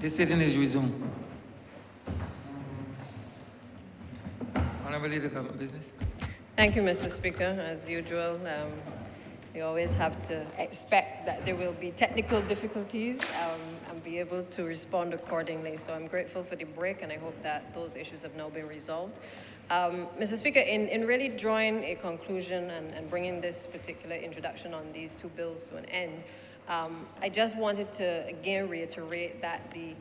The sitting is resumed. Honourable Leader, Government Business. Thank you, Mr. Speaker. As usual, you always have to expect that there will be technical difficulties and be able to respond accordingly. So I'm grateful for the break, and I hope that those issues have now been resolved. Mr. Speaker, in really drawing a conclusion and bringing this particular introduction on these two bills to an end, I just wanted to again reiterate that the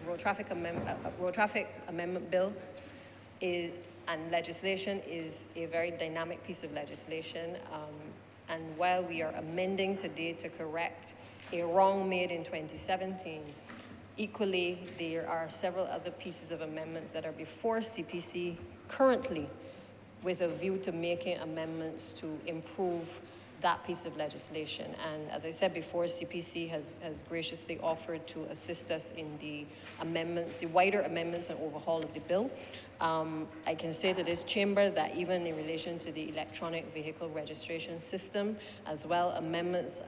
Road Traffic Amendment Bill and legislation is a very dynamic piece of legislation. And while we are amending today to correct a wrong made in 2017, equally there are several other pieces of amendments that are before CPC currently with a view to making amendments to improve that piece of legislation. And as I said before, CPC has graciously offered to assist us in the amendments, the wider amendments and overhaul of the bill. I can say to this chamber that even in relation to the electronic vehicle registration system, as well, amendments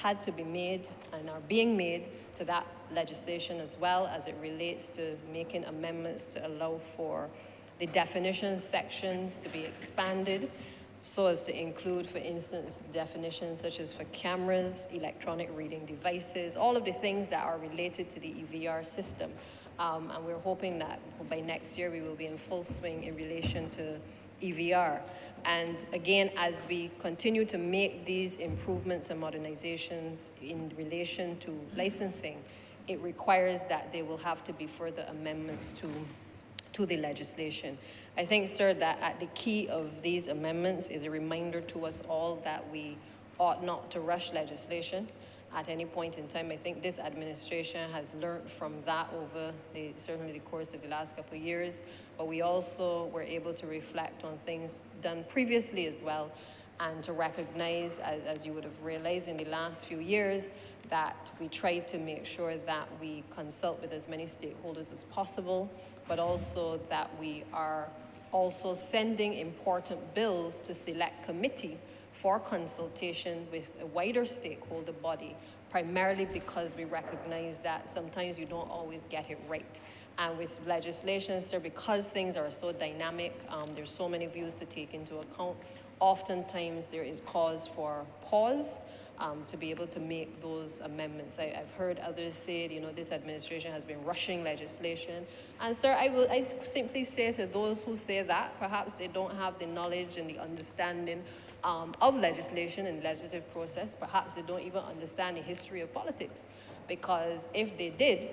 had to be made and are being made to that legislation as well as it relates to making amendments to allow for the definition sections to be expanded so as to include, for instance, definitions such as for cameras, electronic reading devices, all of the things that are related to the EVR system. And we're hoping that by next year we will be in full swing in relation to EVR. And again, as we continue to make these improvements and modernizations in relation to licensing, it requires that there will have to be further amendments to the legislation. I think, sir, that at the key of these amendments is a reminder to us all that we ought not to rush legislation at any point in time. I think this administration has learned from that over certainly the course of the last couple of years, but we also were able to reflect on things done previously as well, and to recognize, as you would have realized in the last few years, that we tried to make sure that we consult with as many stakeholders as possible, but also that we are also sending important bills to select committee for consultation with a wider stakeholder body, primarily because we recognize that sometimes you don't always get it right. And with legislation, sir, because things are so dynamic, there's so many views to take into account, oftentimes there is cause for pause to be able to make those amendments. I've heard others say, you know, this administration has been rushing legislation. And sir, I simply say to those who say that, perhaps they don't have the knowledge and the understanding of legislation and legislative process. Perhaps they don't even understand the history of politics. Because if they did,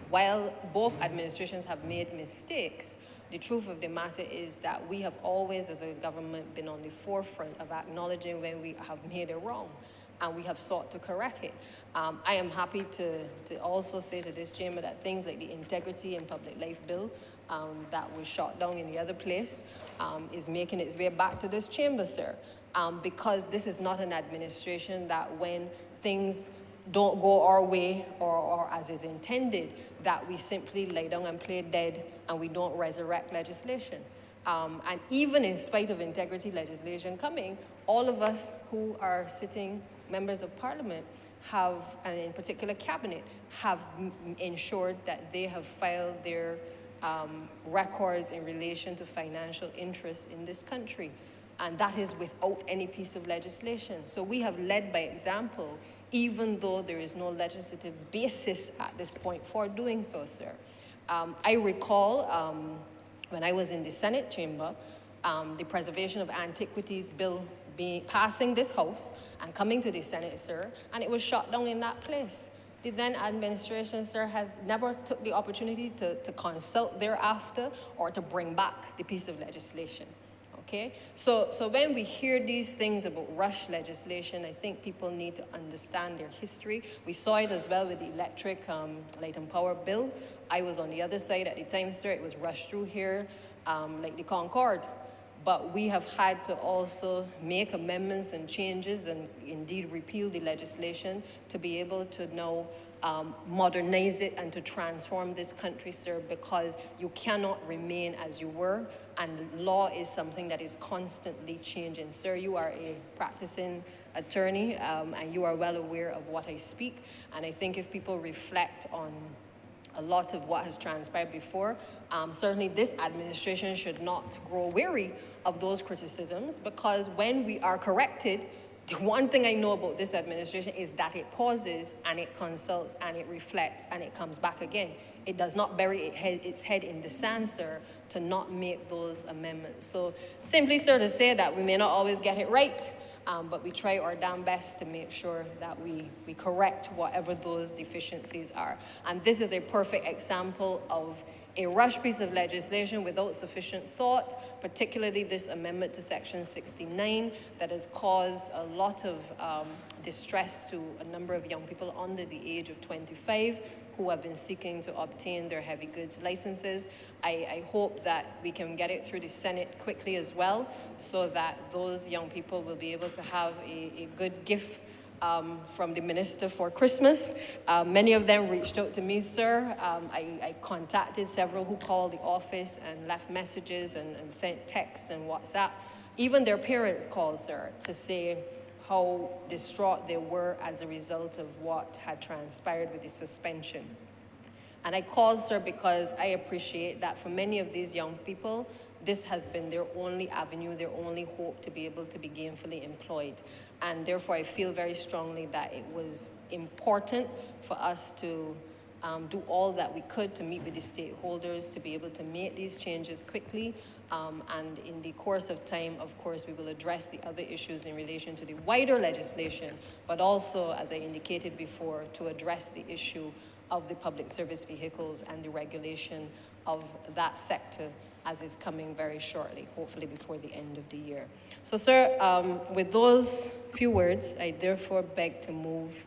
while both administrations have made mistakes, the truth of the matter is that we have always, as a government, been on the forefront of acknowledging when we have made it wrong, and we have sought to correct it. I am happy to also say to this chamber that things like the Integrity and Public Life Bill that was shot down in the other place is making its way back to this chamber, sir, because this is not an administration that when things don't go our way or as is intended, that we simply lay down and play dead and we don't resurrect legislation. And even in spite of integrity legislation coming, all of us who are sitting members of parliament have, and in particular cabinet, have ensured that they have filed their records in relation to financial interests in this country. And that is without any piece of legislation. So we have led by example, even though there is no legislative basis at this point for doing so, sir. I recall when I was in the Senate chamber, the Preservation of Antiquities Bill passing this House and coming to the Senate, sir, and it was shot down in that place. The then administration, sir, has never took the opportunity to consult thereafter or to bring back the piece of legislation. Okay, so when we hear these things about rush legislation, I think people need to understand their history. We saw it as well with the electric light and power bill. I was on the other side at the time, sir. It was rushed through here like the Concorde. But we have had to also make amendments and changes and indeed repeal the legislation to be able to now modernize it and to transform this country, sir, because you cannot remain as you were, and law is something that is constantly changing. Sir, you are a practicing attorney, and you are well aware of what I speak, and I think if people reflect on a lot of what has transpired before. Certainly this administration should not grow weary of those criticisms, because when we are corrected, the one thing I know about this administration is that it pauses and it consults and it reflects and it comes back again. It does not bury its head in the sand, sir, to not make those amendments. So simply, sir, to say that we may not always get it right, but we try our damn best to make sure that we correct whatever those deficiencies are. And this is a perfect example of a rush piece of legislation without sufficient thought, particularly this amendment to Section 69 that has caused a lot of distress to a number of young people under the age of 25 who have been seeking to obtain their heavy goods licenses. I hope that we can get it through the Senate quickly as well, so that those young people will be able to have a good gift from the minister for Christmas. Many of them reached out to me, sir. I contacted several who called the office and left messages and sent texts and WhatsApp. Even their parents called, sir, to say how distraught they were as a result of what had transpired with the suspension. And I called, sir, because I appreciate that for many of these young people, this has been their only avenue, their only hope to be able to be gainfully employed. And therefore, I feel very strongly that it was important for us to do all that we could to meet with the stakeholders to be able to make these changes quickly. And in the course of time, of course, we will address the other issues in relation to the wider legislation, but also, as I indicated before, to address the issue of the public service vehicles and the regulation of that sector, as is coming very shortly, hopefully before the end of the year. So, sir, with those few words, I therefore beg to move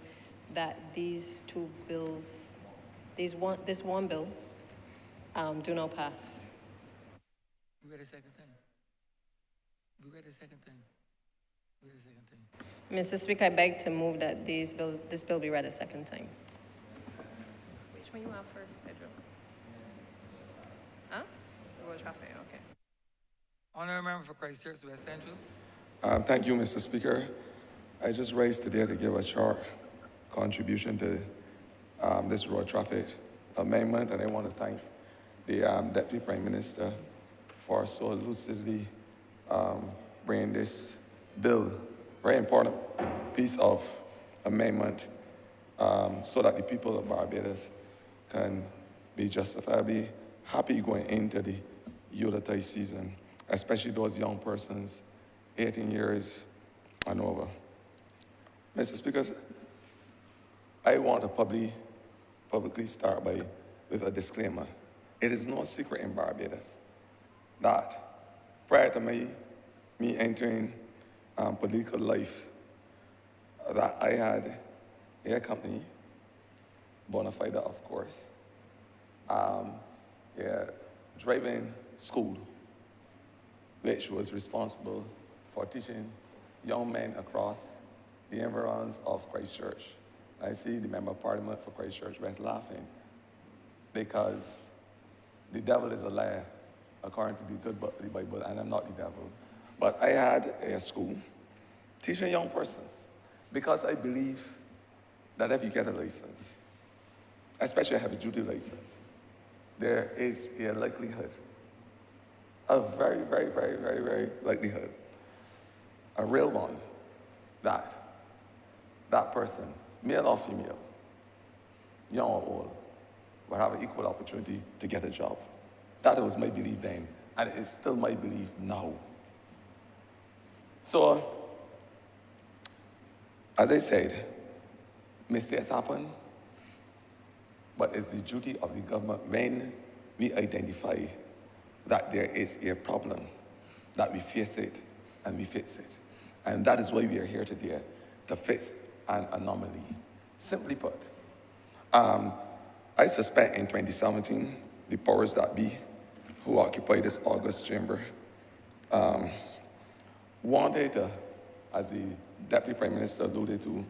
that these two bills, this one bill, do not pass. We read a second thing. We read a second thing. We read a second thing. Mr. Speaker, I beg to move that this bill be read a second time. Which one you have first, Pedro? Huh? The road traffic, okay. Honourable Member for Christchurch, West Central. Thank you, Mr. Speaker. I just raised today to give a short contribution to this road traffic amendment, and I want to thank the Deputy Prime Minister for so lucidly bringing this bill, very important piece of amendment, so that the people of Barbados can be justifiably happy going into the Yuletide season, especially those young persons, 18 years and over. Mr. Speaker, I want to publicly start with a disclaimer. It is no secret in Barbados that prior to me entering political life, that I had a company, bona fide, of course, driving school, which was responsible for teaching young men across the environs of Christchurch. I see the Member of Parliament for Christchurch West laughing, because the devil is a liar, according to the Bible, and I'm not the devil. But I had a school teaching young persons, because I believe that if you get a license, especially a heavy-duty license, there is a likelihood, a very, very, very, very, very likelihood, a real one, that that person, male or female, young or old, will have an equal opportunity to get a job. That was my belief then, and it is still my belief now. So, as I said, mistakes happen, but it's the duty of the government, when we identify that there is a problem, that we face it and we fix it. And that is why we are here today, to fix an anomaly. Simply put, I suspect in 2017, the powers that be who occupy this August chamber wanted to, as the Deputy Prime Minister alluded to,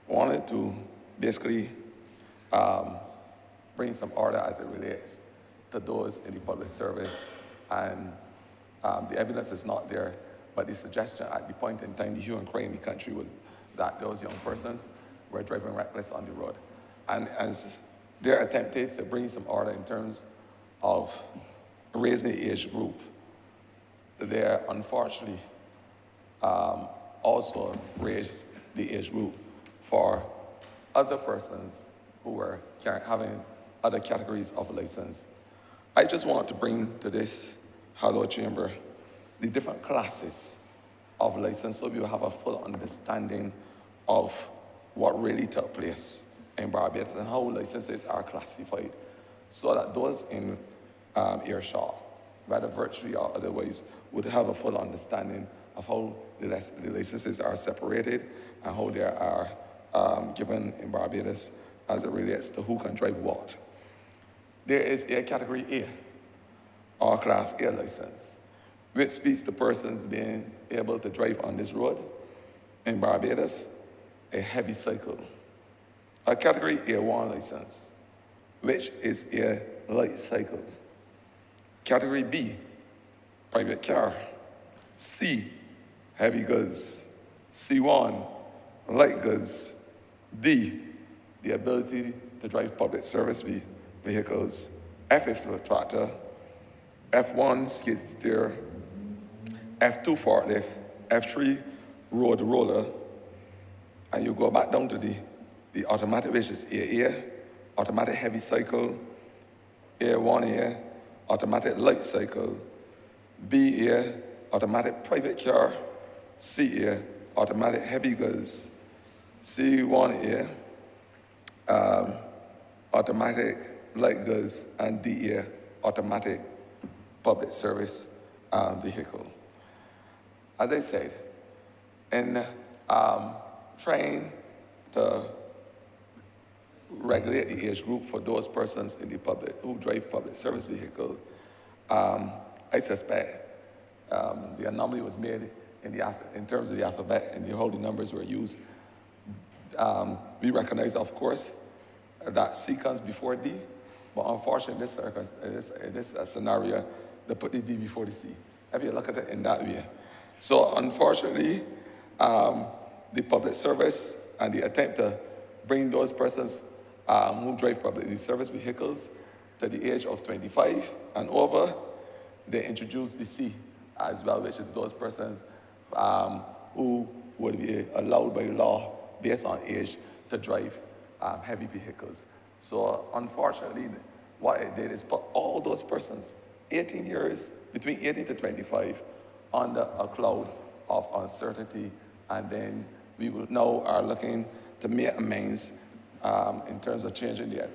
wanted to basically bring some order as it relates to those in the public service. And the evidence is not there, but the suggestion at the point in time, the hue and cry in the country was that those young persons were driving reckless on the road. And as they're attempting to bring some order in terms of raising the age group. They're unfortunately also raised the age group for other persons who are having other categories of license. I just want to bring to this Hello Chamber the different classes of license so we will have a full understanding of what really took place in Barbados and how licenses are classified so that those in earshot, whether virtually or otherwise, would have a full understanding of how the licenses are separated and how they are given in Barbados as it relates to who can drive what. There is a category A, or class A license, which speaks to persons being able to drive on this road in Barbados, a heavy cycle. A category A1 license, which is a light cycle. Category B, private car. C, heavy goods. C1, light goods. D, the ability to drive public service vehicles. F is for tractor. F1, skid steer. F2, forklift. F3, road roller. And you go back down to the automatic, which is AA, automatic heavy cycle, A1A, automatic light cycle, BA, automatic private car, CA, automatic heavy goods, C1A, automatic light goods, and DA, automatic public service vehicle. As I said, in trying to regulate the age group for those persons in the public who drive public service vehicle, I suspect the anomaly was made in terms of the alphabet and how the numbers were used. We recognize, of course, that C comes before D, but unfortunately, in this scenario, they put the D before the C. If you look at it in that way. So unfortunately, the public service and the attempt to bring those persons who drive public service vehicles to the age of 25 and over, they introduced the C as well, which is those persons who would be allowed by law based on age to drive heavy vehicles. So unfortunately, what it did is put all those persons, 18 years, between 18 to 25, under a cloud of uncertainty, and then we now are looking to make amends in terms of changing the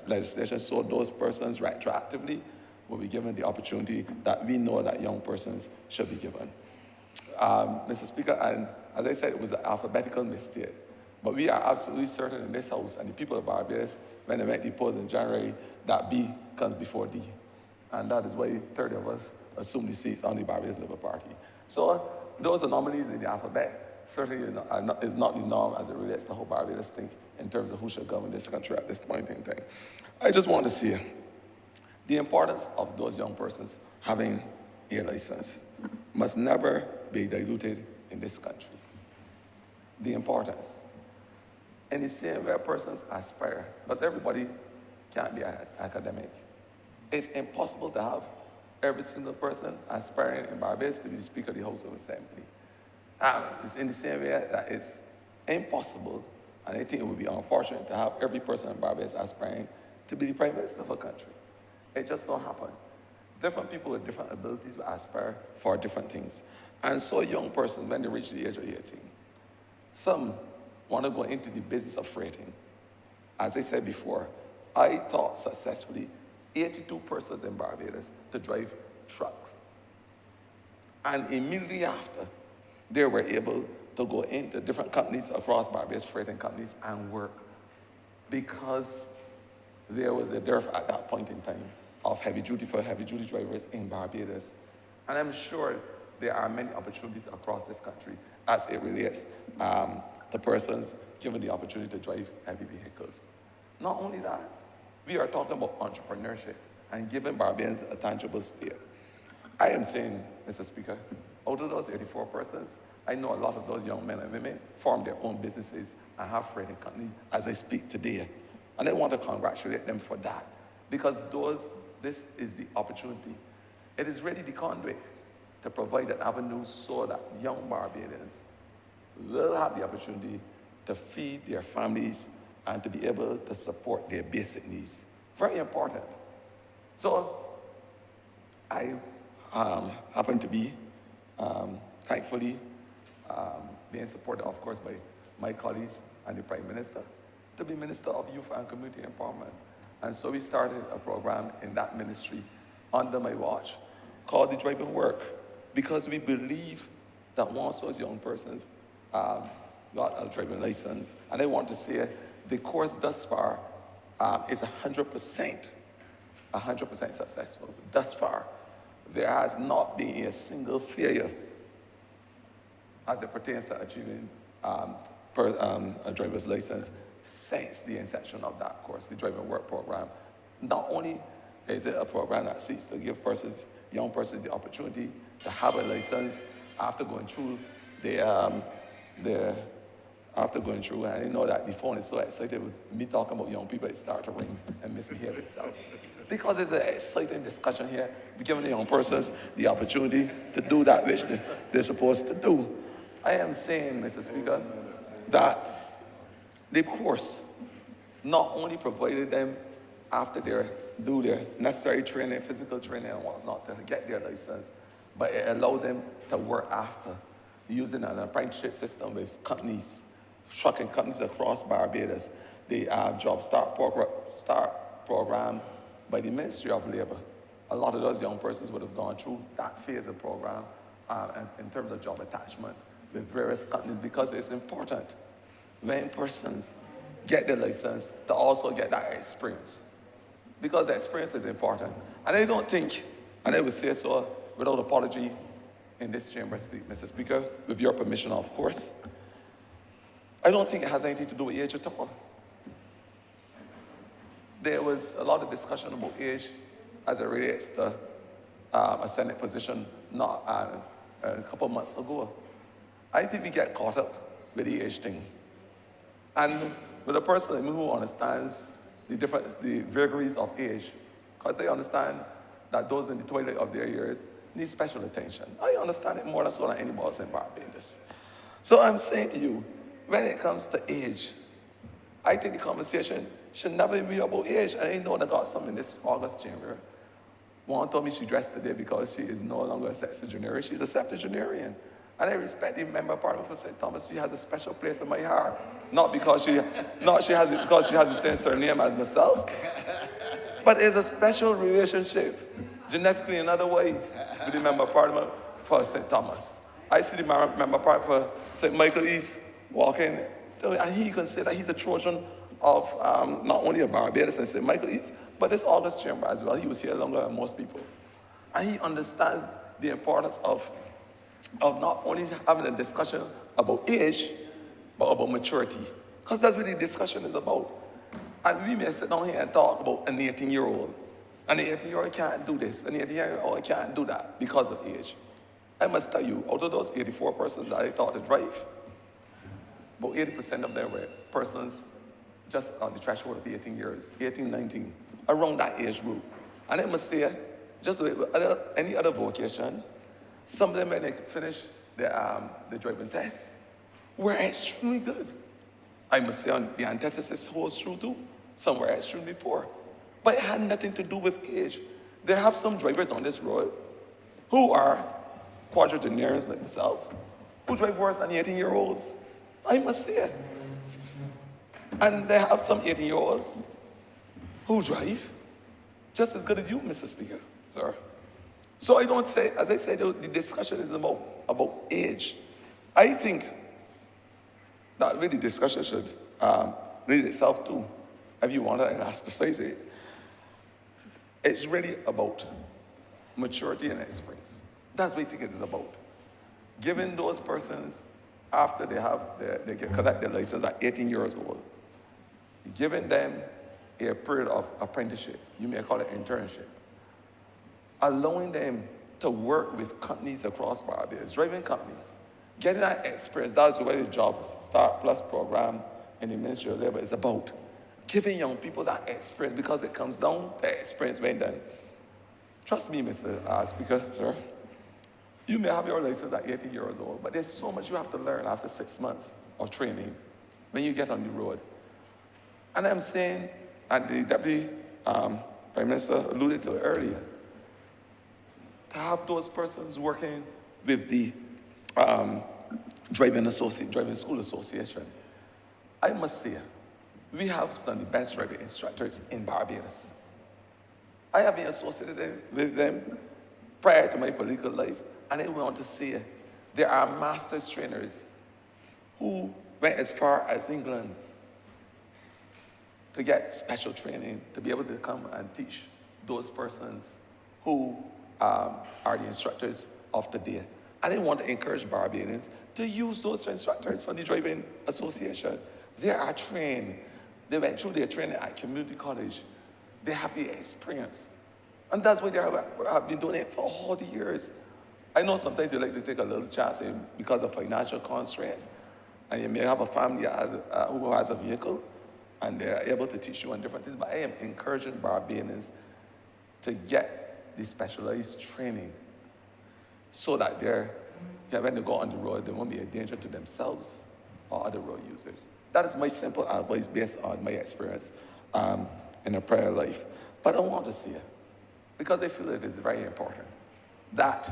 legislation so those persons retroactively will be given the opportunity that we know that young persons should be given. Mr. Speaker, and as I said, it was an alphabetical mistake, but we are absolutely certain in this House and the people of Barbados, when they went deposed in January, that B comes before D. And that is why 30 of us assume the seats on the Barbados Labour Party. So those anomalies in the alphabet certainly is not the norm as it relates to how Barbados think in terms of who should govern this country at this point in time. I just want to see the importance of those young persons having a license must never be diluted in this country. The importance. In the same way persons aspire, because everybody can't be academic. It's impossible to have every single person aspiring in Barbados to be the Speaker of the House of Assembly. It's in the same way that it's impossible, and I think it would be unfortunate to have every person in Barbados aspiring to be the Prime Minister of a country. It just don't happen. Different people with different abilities will aspire for different things. And so young persons, when they reach the age of 18, some want to go into the business of freighting. As I said before, I taught successfully 82 persons in Barbados to drive trucks. And immediately after, they were able to go into different companies across Barbados, freighting companies, and work because there was a dearth at that point in time of heavy-duty drivers in Barbados. And I'm sure there are many opportunities across this country as it relates to persons given the opportunity to drive heavy vehicles. Not only that, we are talking about entrepreneurship and giving Barbadians a tangible stake. I am saying, Mr. Speaker, out of those 84 persons, I know a lot of those young men and women form their own businesses and have freighting companies as I speak today And I want to congratulate them for that, because this is the opportunity. It is really the conduit to provide an avenue so that young Barbadians will have the opportunity to feed their families and to be able to support their basic needs. Very important. So I happen to be, thankfully, being supported, of course, by my colleagues and the Prime Minister, to be Minister of Youth and Community Empowerment. And so we started a program in that ministry under my watch called the Driving Work, because we believe that once those young persons got a driving license, and I want to say the course thus far is 100% successful. Thus far, there has not been a single failure as it pertains to achieving a driver's license since the inception of that course, the Driving Work program. Not only is it a program that seeks to give young persons the opportunity to have a license after going through after going through, and I know that the phone is so excited with me talking about young people, it starts to ring and misbehave itself. Because it's an exciting discussion here, we're giving the young persons the opportunity to do that which they're supposed to do. I am saying, Mr. Speaker, that the course not only provided them after they do their necessary training, physical training and what's not to get their license, but it allowed them to work after, using an apprenticeship system with companies, trucking companies across Barbados. The Job Start program by the Ministry of Labor. A lot of those young persons would have gone through that phase of program in terms of job attachment with various companies, because it's important when persons get their license to also get that experience, because the experience is important. And I don't think, and I would say so without apology in this chamber, Mr. Speaker, with your permission, of course, I don't think it has anything to do with age at all. There was a lot of discussion about age as it relates to a Senate position a couple of months ago. I think we get caught up with the age thing. And with a person like me who understands the vagaries of age, because I understand that those in the twilight of their years need special attention. I understand it more than so than anybody else in Barbados. So I'm saying to you, when it comes to age, I think the conversation should never be about age. And I know that got some in this August chamber. One told me she dressed today because she is no longer a sexagenarian. She's a septuagenarian. And I respect the member of Parliament for St. Thomas. She has a special place in my heart. Not because she has the same surname as myself, but it's a special relationship, genetically and otherwise, with the member of Parliament for St. Thomas. I see the member of Parliament for St. Michael East walking, and he can say that he's a Trojan of not only a Barbados and St. Michael East, but this August chamber as well. He was here longer than most people. And he understands the importance of not only having a discussion about age, but about maturity. Because that's what the discussion is about. And we may sit down here and talk about an 18-year-old. An 18-year-old can't do this. An 18-year-old can't do that because of age. I must tell you, out of those 84 persons that I taught to drive, about 80% of them were persons just on the threshold of 18 years, 18, 19, around that age group. And I must say, just with any other vocation, some of them, when they finished the driving test, were extremely good. I must say, the antithesis holds true too. Some were extremely poor. But it had nothing to do with age. There have some drivers on this road who are quadragenarians like myself, who drive worse than 18-year-olds. I must say it. And they have some 18-year-olds who drive just as good as you, Mr. Speaker, sir. So I don't say, as I said, the discussion is about age. I think that really the discussion should lead itself to, if you want to elasticize it, it's really about maturity and experience. That's what I think it is about. Giving those persons, after they collect their license at 18 years old, giving them a period of apprenticeship, you may call it internship, allowing them to work with companies across Barbados, driving companies, getting that experience. That's what the Job Start Plus program in the Ministry of Labor is about. giving young people that experience, because it comes down to experience when done. Trust me, Mr. Speaker, sir. You may have your license at 18 years old, but there's so much you have to learn after 6 months of training when you get on the road. And I'm saying, and the Deputy Prime Minister alluded to it earlier, to have those persons working with the driving school association. I must say, we have some of the best driving instructors in Barbados. I have been associated with them prior to my political life, and I want to say there are master's trainers who went as far as England to get special training to be able to come and teach those persons who are the instructors of the day. And I want to encourage Barbadians to use those instructors from the Driving Association. They are trained. They went through their training at community college. They have the experience. And that's why they have been doing it for all the years. I know sometimes you like to take a little chance because of financial constraints, and you may have a family who has a vehicle, and they're able to teach you on different things. But I am encouraging Barbadians to get the specialized training so that when they go on the road, they won't be a danger to themselves or other road users. That is my simple advice based on my experience in a prior life. But I want to see it, because I feel it is very important that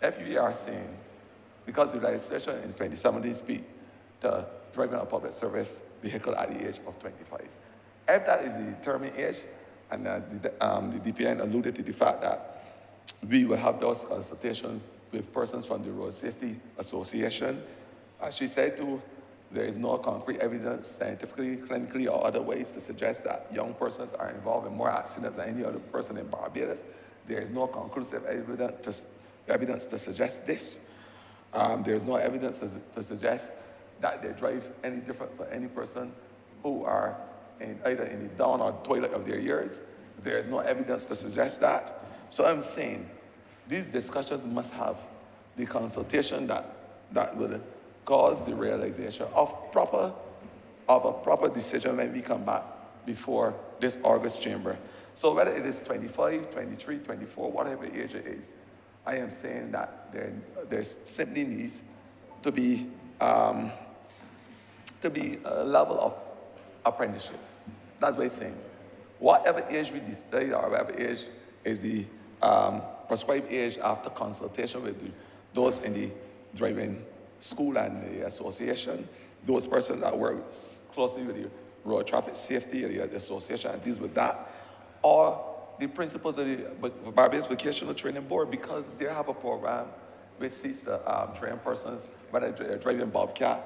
FUE saying, because the legislation in 2017 speak to driving a public service vehicle at the age of 25. If that is the determined age, and the DPN alluded to the fact that we will have those consultations with persons from the Road Safety Association. As she said too, there is no concrete evidence, scientifically, clinically, or other ways to suggest that young persons are involved in more accidents than any other person in Barbados. There is no conclusive evidence to suggest this. There is no evidence to suggest that they drive any different for any person who are either in the down or toilet of their years. There is no evidence to suggest that. So I'm saying these discussions must have the consultation that will cause the realization of a proper decision when we come back before this August chamber. So whether it is 25, 23, 24, whatever age it is, I am saying that there simply needs to be a level of apprenticeship. That's what I'm saying. Whatever age we decide, or whatever age is the prescribed age after consultation with those in the driving school and the association, those persons that work closely with the road traffic safety, the association that deals with that, or the principals of the Barbados Vocational Training Board, because they have a program which seeks to train persons, whether they're driving bobcat,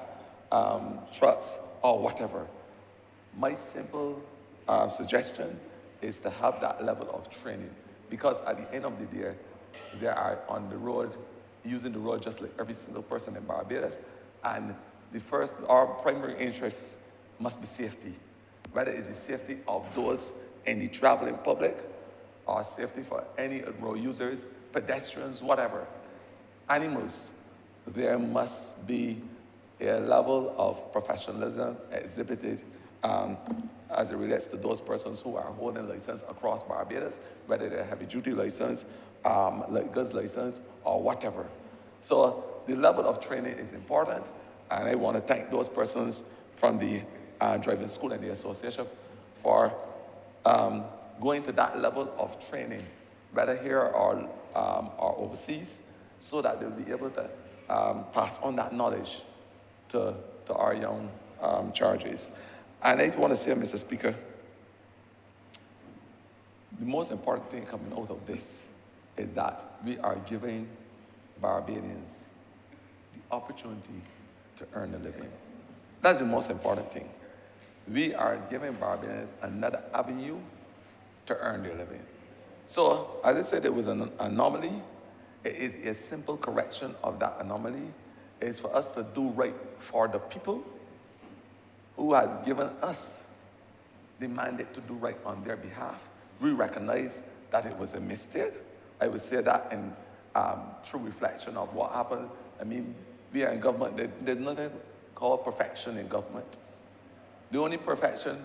trucks, or whatever. My simple suggestion is to have that level of training, because at the end of the day, they are on the road, using the road just like every single person in Barbados, and our primary interest must be safety, whether it's the safety of those in the traveling public, or safety for any road users, pedestrians, whatever. Animals, there must be a level of professionalism exhibited as it relates to those persons who are holding license across Barbados, whether they're heavy-duty license, like goods license, or whatever. So the level of training is important, and I want to thank those persons from the driving school and the association for going to that level of training, whether here or overseas, so that they'll be able to pass on that knowledge to our young charges. And I want to say, Mr. Speaker, the most important thing coming out of this is that we are giving Barbadians the opportunity to earn a living. That's the most important thing. We are giving Barbadians another avenue to earn their living. So, as I said, there was an anomaly. It is a simple correction of that anomaly. It is for us to do right for the people who has given us the mandate to do right on their behalf. We recognize that it was a mistake. I would say that in true reflection of what happened. I mean, we are in government. There's nothing called perfection in government. The only perfection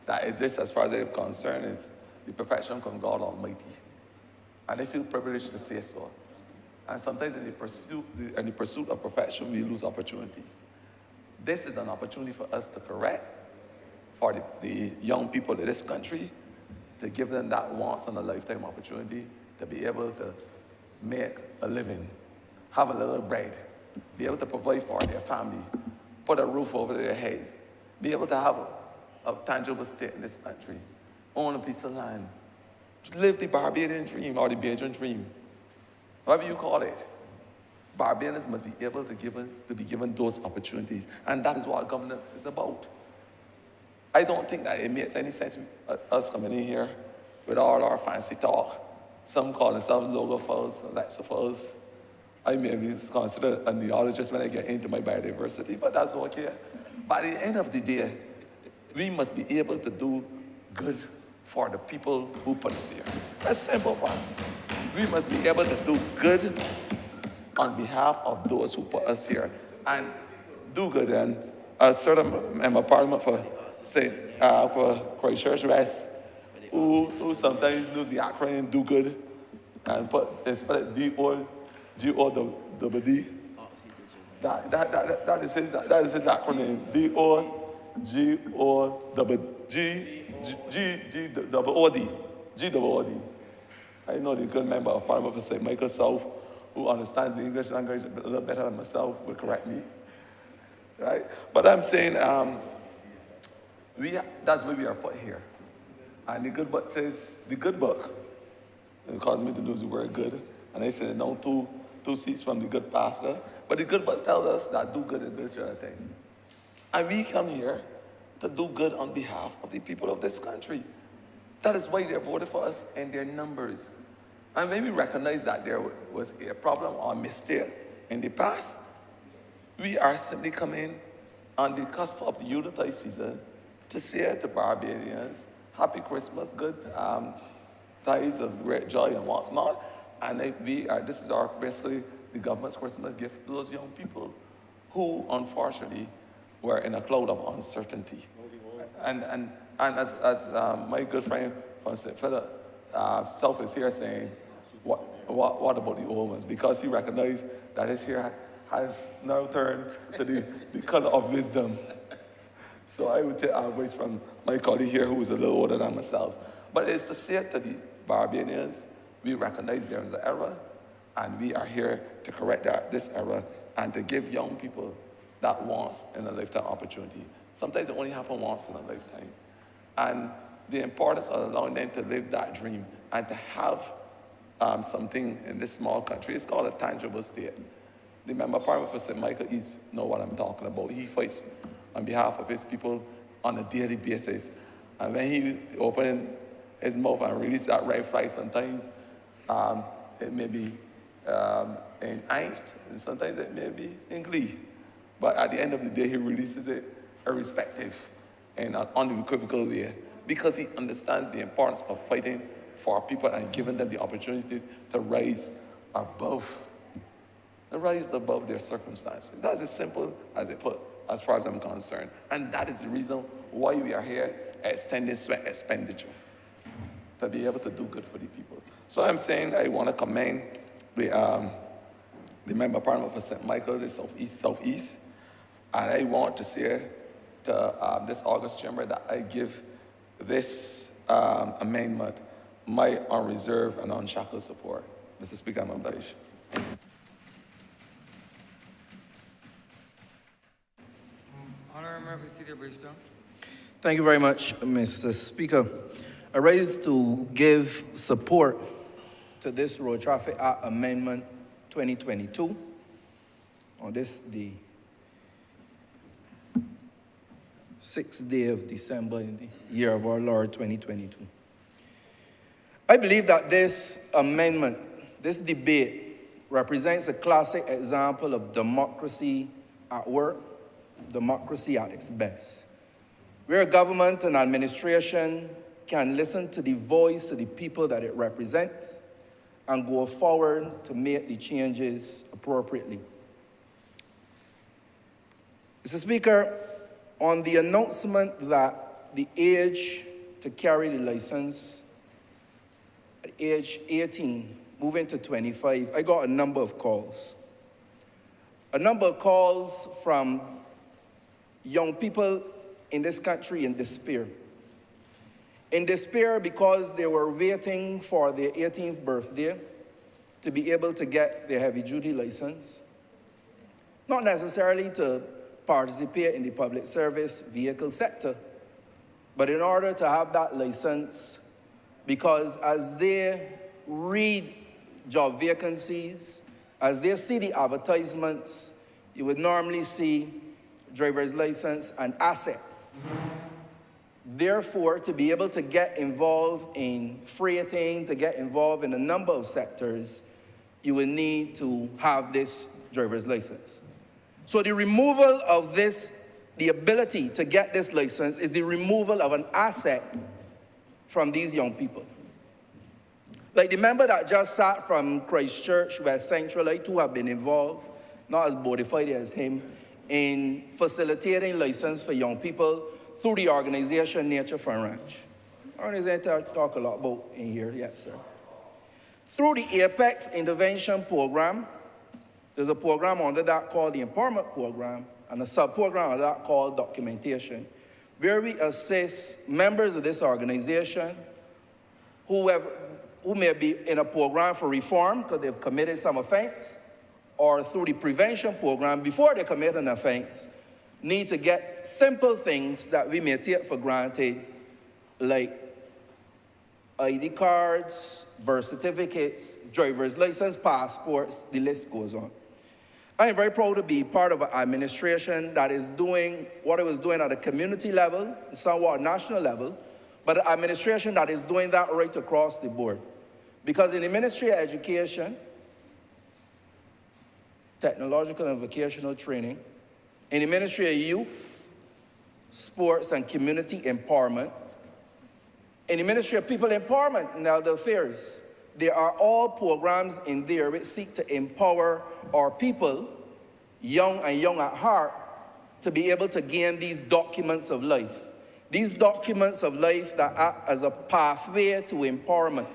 that exists as far as I'm concerned is the perfection from God Almighty. And I feel privileged to say so. And sometimes in the pursuit of perfection, we lose opportunities. This is an opportunity for us to correct, for the young people of this country, to give them that once-in-a-lifetime opportunity to be able to make a living, have a little bread, be able to provide for their family, put a roof over their heads, be able to have a tangible state in this country, own a piece of land, live the Barbadian dream or the Bajan dream, whatever you call it. Barbadians must be able to be given those opportunities, and that is what government is about. I don't think that it makes any sense us coming in here with all our fancy talk. Some call themselves logophiles, lexophiles. I may be considered a neologist when I get into my biodiversity, but that's okay. But at the end of the day, we must be able to do good for the people who put us here. That's simple one. We must be able to do good on behalf of those who put us here and do good. And a certain member of parliament for, say, for Christchurch West, who sometimes use the acronym do good and spell it D-O-G-O-D-D. That is his acronym, G-O-D-D. I know the good member of parliament for St. Michael South, who understands the English language a little better than myself, will correct me, right? But I'm saying that's why we are put here. And the good book says, the good book, it causes me to lose the word good, and I said no two seats from the good pastor, but the good book tells us that do good is good sort of thing. And we come here to do good on behalf of the people of this country. That is why they voted for us in their numbers. And when we recognize that there was a problem or a mistake in the past, we are simply coming on the cusp of the Yuletide season to say to Barbadians, Happy Christmas, good tides of great joy and what's not. And this is basically the government's Christmas gift to those young people who, unfortunately, were in a cloud of uncertainty. And as my good friend from St. Philip Self is here saying, what about the old ones? Because he recognized that his hair has now turned to the color of wisdom. So I would take advice from my colleague here who is a little older than myself. But it's to say to the Barbadians, we recognize they're in the era, and we are here to correct this error and to give young people that once in a lifetime opportunity. Sometimes it only happens once in a lifetime. And the importance of allowing them to live that dream and to have something in this small country, it's called a tangible state. The member of parliament for St. Michael East know what I'm talking about. He fights on behalf of his people on a daily basis. And when he opens his mouth and releases that red flag, sometimes it may be in angst, and sometimes it may be in glee. But at the end of the day, he releases it irrespective and an unequivocal way, because he understands the importance of fighting for people and giving them the opportunity to rise above their circumstances. That's as simple as it put, as far as I'm concerned. And that is the reason why we are here extending sweat expenditure, to be able to do good for the people. So I'm saying I want to commend the member of parliament for St. Michael, the Southeast, and I want to say to this August chamber that I give this amendment my unreserved and unshackled support. Mr. Speaker, I'm obliged. Honourable Member City of Bridgetown. Thank you very much, Mr. Speaker. I rise to give support to this Road Traffic Act Amendment 2022 on this, the 6th day of December in the year of our Lord 2022. I believe that this amendment, this debate, represents a classic example of democracy at work, democracy at its best, where government and administration can listen to the voice of the people that it represents and go forward to make the changes appropriately. Mr. Speaker, on the announcement that the age to carry the license at age 18, moving to 25, I got a number of calls. A number of calls from young people in this country in despair. In despair because they were waiting for their 18th birthday to be able to get their heavy-duty license. Not necessarily to participate in the public service vehicle sector, but in order to have that license, because as they read job vacancies, as they see the advertisements, you would normally see driver's license and asset. Therefore, to be able to get involved in freighting, to get involved in a number of sectors, you will need to have this driver's license. So the removal of this, the ability to get this license, is the removal of an asset from these young people. Like the member that just sat from Christchurch, West Central, I too have been involved, not as bona fide as him, in facilitating license for young people through the organization Nature Fun Ranch. Organization I talk a lot about in here, yes, sir. Through the Apex Intervention Program, there's a program under that called the Empowerment Program, and a sub-program under that called Documentation, where we assist members of this organization who may be in a program for reform because they've committed some offense, or through the prevention program before they commit an offense, need to get simple things that we may take for granted, like ID cards, birth certificates, driver's license, passports, the list goes on. I am very proud to be part of an administration that is doing what it was doing at a community level, somewhat national level, but an administration that is doing that right across the board. Because in the Ministry of Education, Technological and Vocational Training, in the Ministry of Youth, Sports and Community Empowerment, in the Ministry of People Empowerment and Elder Affairs, there are all programs in there which seek to empower our people, young and young at heart, to be able to gain these documents of life. These documents of life that act as a pathway to empowerment.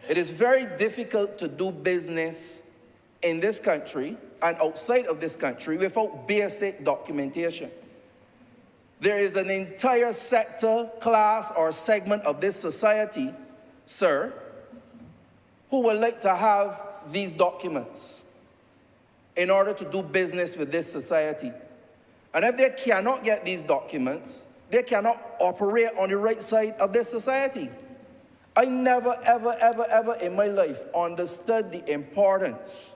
It is very difficult to do business in this country and outside of this country without basic documentation. There is an entire sector, class, or segment of this society, sir, who would like to have these documents in order to do business with this society. And if they cannot get these documents, they cannot operate on the right side of this society. I never, ever, ever, ever in my life understood the importance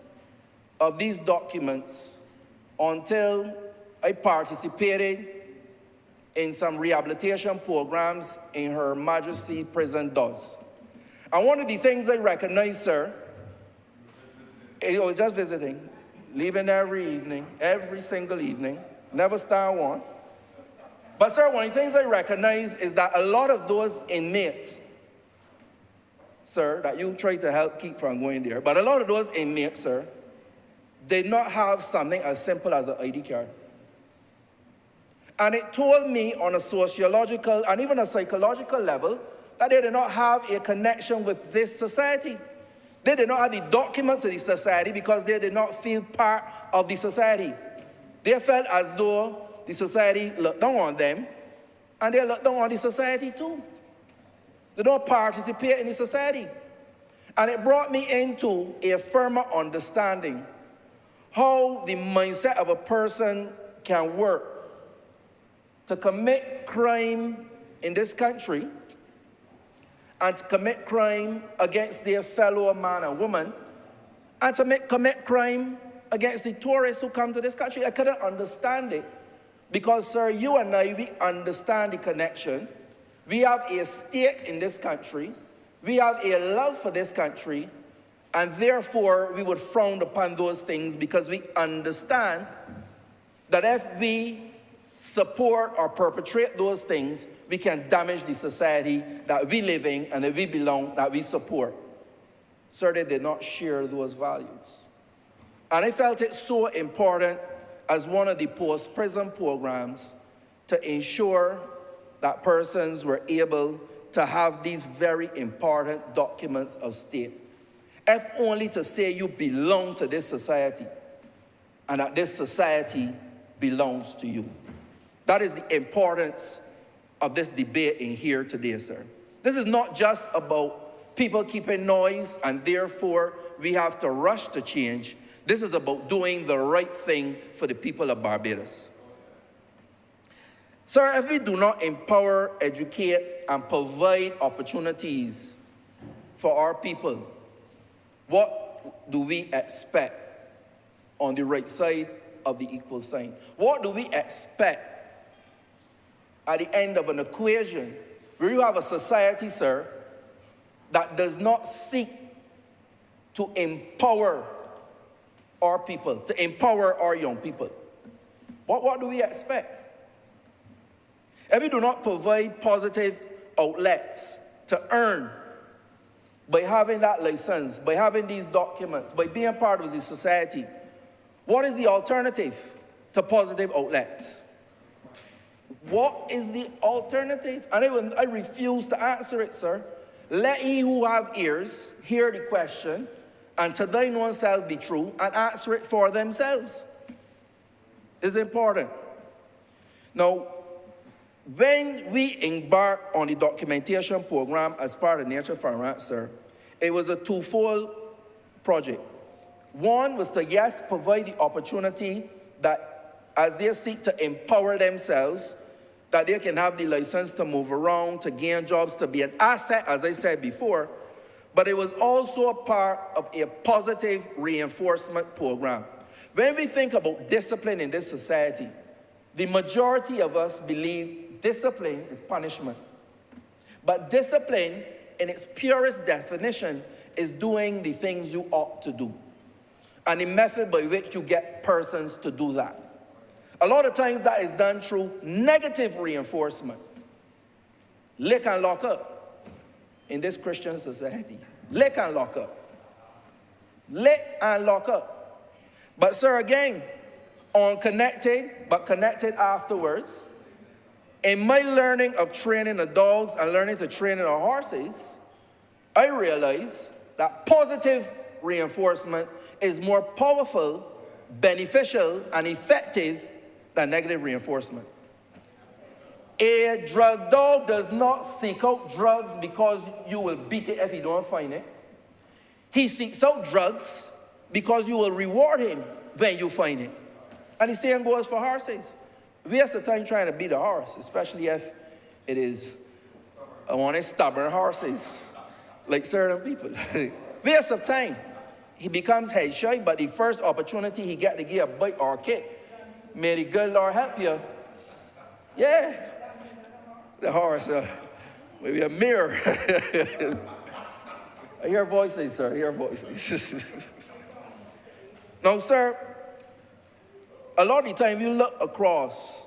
of these documents until I participated in some rehabilitation programs in Her Majesty Prison does. And one of the things I recognize, sir, it was just visiting, leaving every evening, every single evening, never stand one. But sir, one of the things I recognize is that a lot of those inmates, sir, that you try to help keep from going there, but a lot of those inmates, sir, did not have something as simple as an ID card. And it told me on a sociological and even a psychological level that they did not have a connection with this society. They did not have the documents of the society because they did not feel part of the society. They felt as though the society looked down on them, and they looked down on the society too. They don't participate in the society. And it brought me into a firmer understanding how the mindset of a person can work to commit crime in this country and to commit crime against their fellow man and woman and to commit crime against the tourists who come to this country. I couldn't understand it because, sir, you and I, we understand the connection. We have a stake in this country. We have a love for this country, and therefore we would frown upon those things because we understand that if we support or perpetrate those things, we can damage the society that we live in and that we belong, that we support. Sir, they did not share those values. And I felt it so important as one of the post-prison programs to ensure that persons were able to have these very important documents of state. If only to say you belong to this society and that this society belongs to you. That is the importance of this debate in here today, sir. This is not just about people keeping noise and therefore we have to rush to change. This is about doing the right thing for the people of Barbados. Sir, if we do not empower, educate, and provide opportunities for our people, what do we expect on the right side of the equal sign? What do we expect at the end of an equation where you have a society, sir, that does not seek to empower our people, to empower our young people? What do we expect? If we do not provide positive outlets to earn by having that license, by having these documents, by being part of the society, what is the alternative to positive outlets? What is the alternative? And I refuse to answer it, sir. Let he who have ears hear the question, and to thine own self be true, and answer it for themselves. It's important. Now, when we embarked on the documentation program as part of Nature for Rent, sir, it was a twofold project. One was to, yes, provide the opportunity that as they seek to empower themselves, that they can have the license to move around, to gain jobs, to be an asset, as I said before, but it was also a part of a positive reinforcement program. When we think about discipline in this society, the majority of us believe discipline is punishment. But discipline, in its purest definition, is doing the things you ought to do, and the method by which you get persons to do that. A lot of times that is done through negative reinforcement. Lick and lock up in this Christian society. Lick and lock up. Lick and lock up. But sir, again, unconnected, but connected afterwards, in my learning of training the dogs and learning to train the horses, I realized that positive reinforcement is more powerful, beneficial, and effective than negative reinforcement. A drug dog does not seek out drugs because you will beat it if you don't find it. He seeks out drugs because you will reward him when you find it. And the same goes for horses. We waste the time trying to beat a horse, especially if it is one of stubborn horses, like certain people. Waste of time. He becomes head shy, but the first opportunity he gets to give a bite or a kick, may the good Lord help you. Yeah. The horse, maybe a mirror. I hear voices, sir. I hear voices. Now, sir, a lot of the time you look across,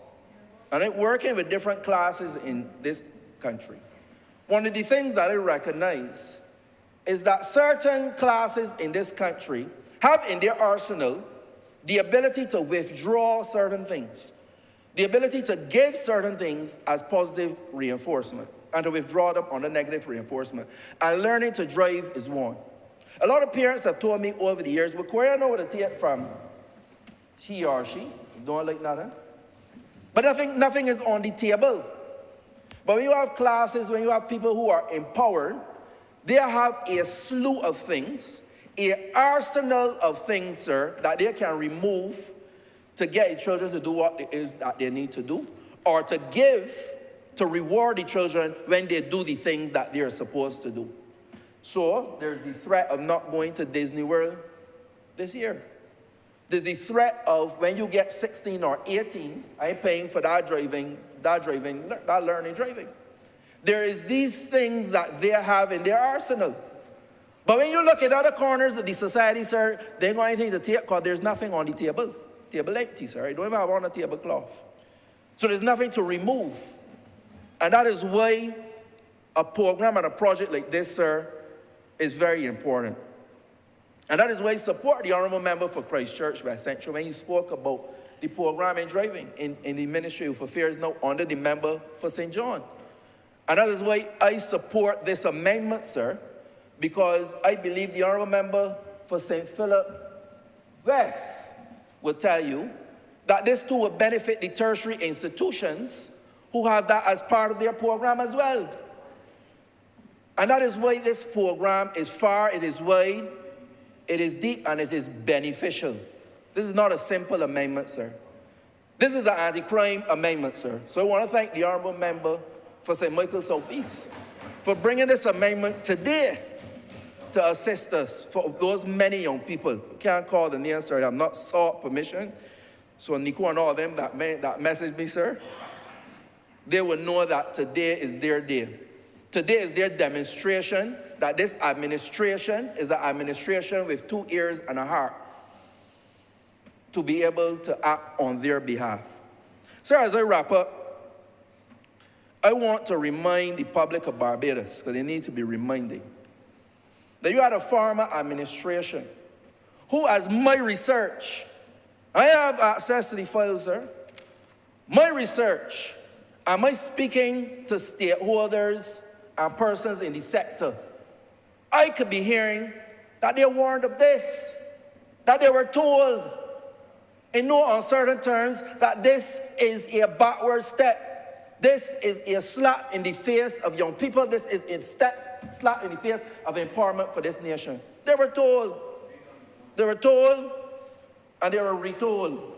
and I'm working with different classes in this country. One of the things that I recognize is that certain classes in this country have in their arsenal the ability to withdraw certain things, the ability to give certain things as positive reinforcement and to withdraw them on the negative reinforcement. And learning to drive is one. A lot of parents have told me over the years, well, where I know what to take from she or she, don't like nothing. But nothing is on the table. But when you have classes, when you have people who are empowered, they have a slew of things, an arsenal of things, sir, that they can remove to get the children to do what it is that they need to do, or to give, to reward the children when they do the things that they're supposed to do. So there's the threat of not going to Disney World this year. There's the threat of when you get 16 or 18, I ain't paying for that learning driving. There is these things that they have in their arsenal. But when you look at other corners of the society, sir, they ain't got anything to take because there's nothing on the table. Table empty, sir. You don't even have on a tablecloth. So there's nothing to remove. And that is why a program and a project like this, sir, is very important. And that is why I support the Honourable Member for Christchurch West Central when he spoke about the program in driving in the Ministry of Affairs now under the member for St. John. And that is why I support this amendment, sir, because I believe the honorable member for St. Philip West will tell you that this too will benefit the tertiary institutions who have that as part of their program as well. And that is why this program is far, it is wide, it is deep, and it is beneficial. This is not a simple amendment, sir. This is an anti-crime amendment, sir. So I want to thank the honorable member for St. Michael Southeast for bringing this amendment today to assist us for those many young people. Can't call the names, sir. I've not sought permission. So Nico and all of them that messaged me, sir, they will know that today is their day. Today is their demonstration that this administration is an administration with 2 ears and a heart to be able to act on their behalf. Sir, as I wrap up, I want to remind the public of Barbados, because they need to be reminded, that you had a former administration who, as my research, I have access to the files, sir. My research, am I speaking to stakeholders and persons in the sector? I could be hearing that they warned of this, that they were told in no uncertain terms that this is a backward step. This is a slap in the face of young people. This is a slap in the face of empowerment for this nation. They were told. They were told, and they were retold.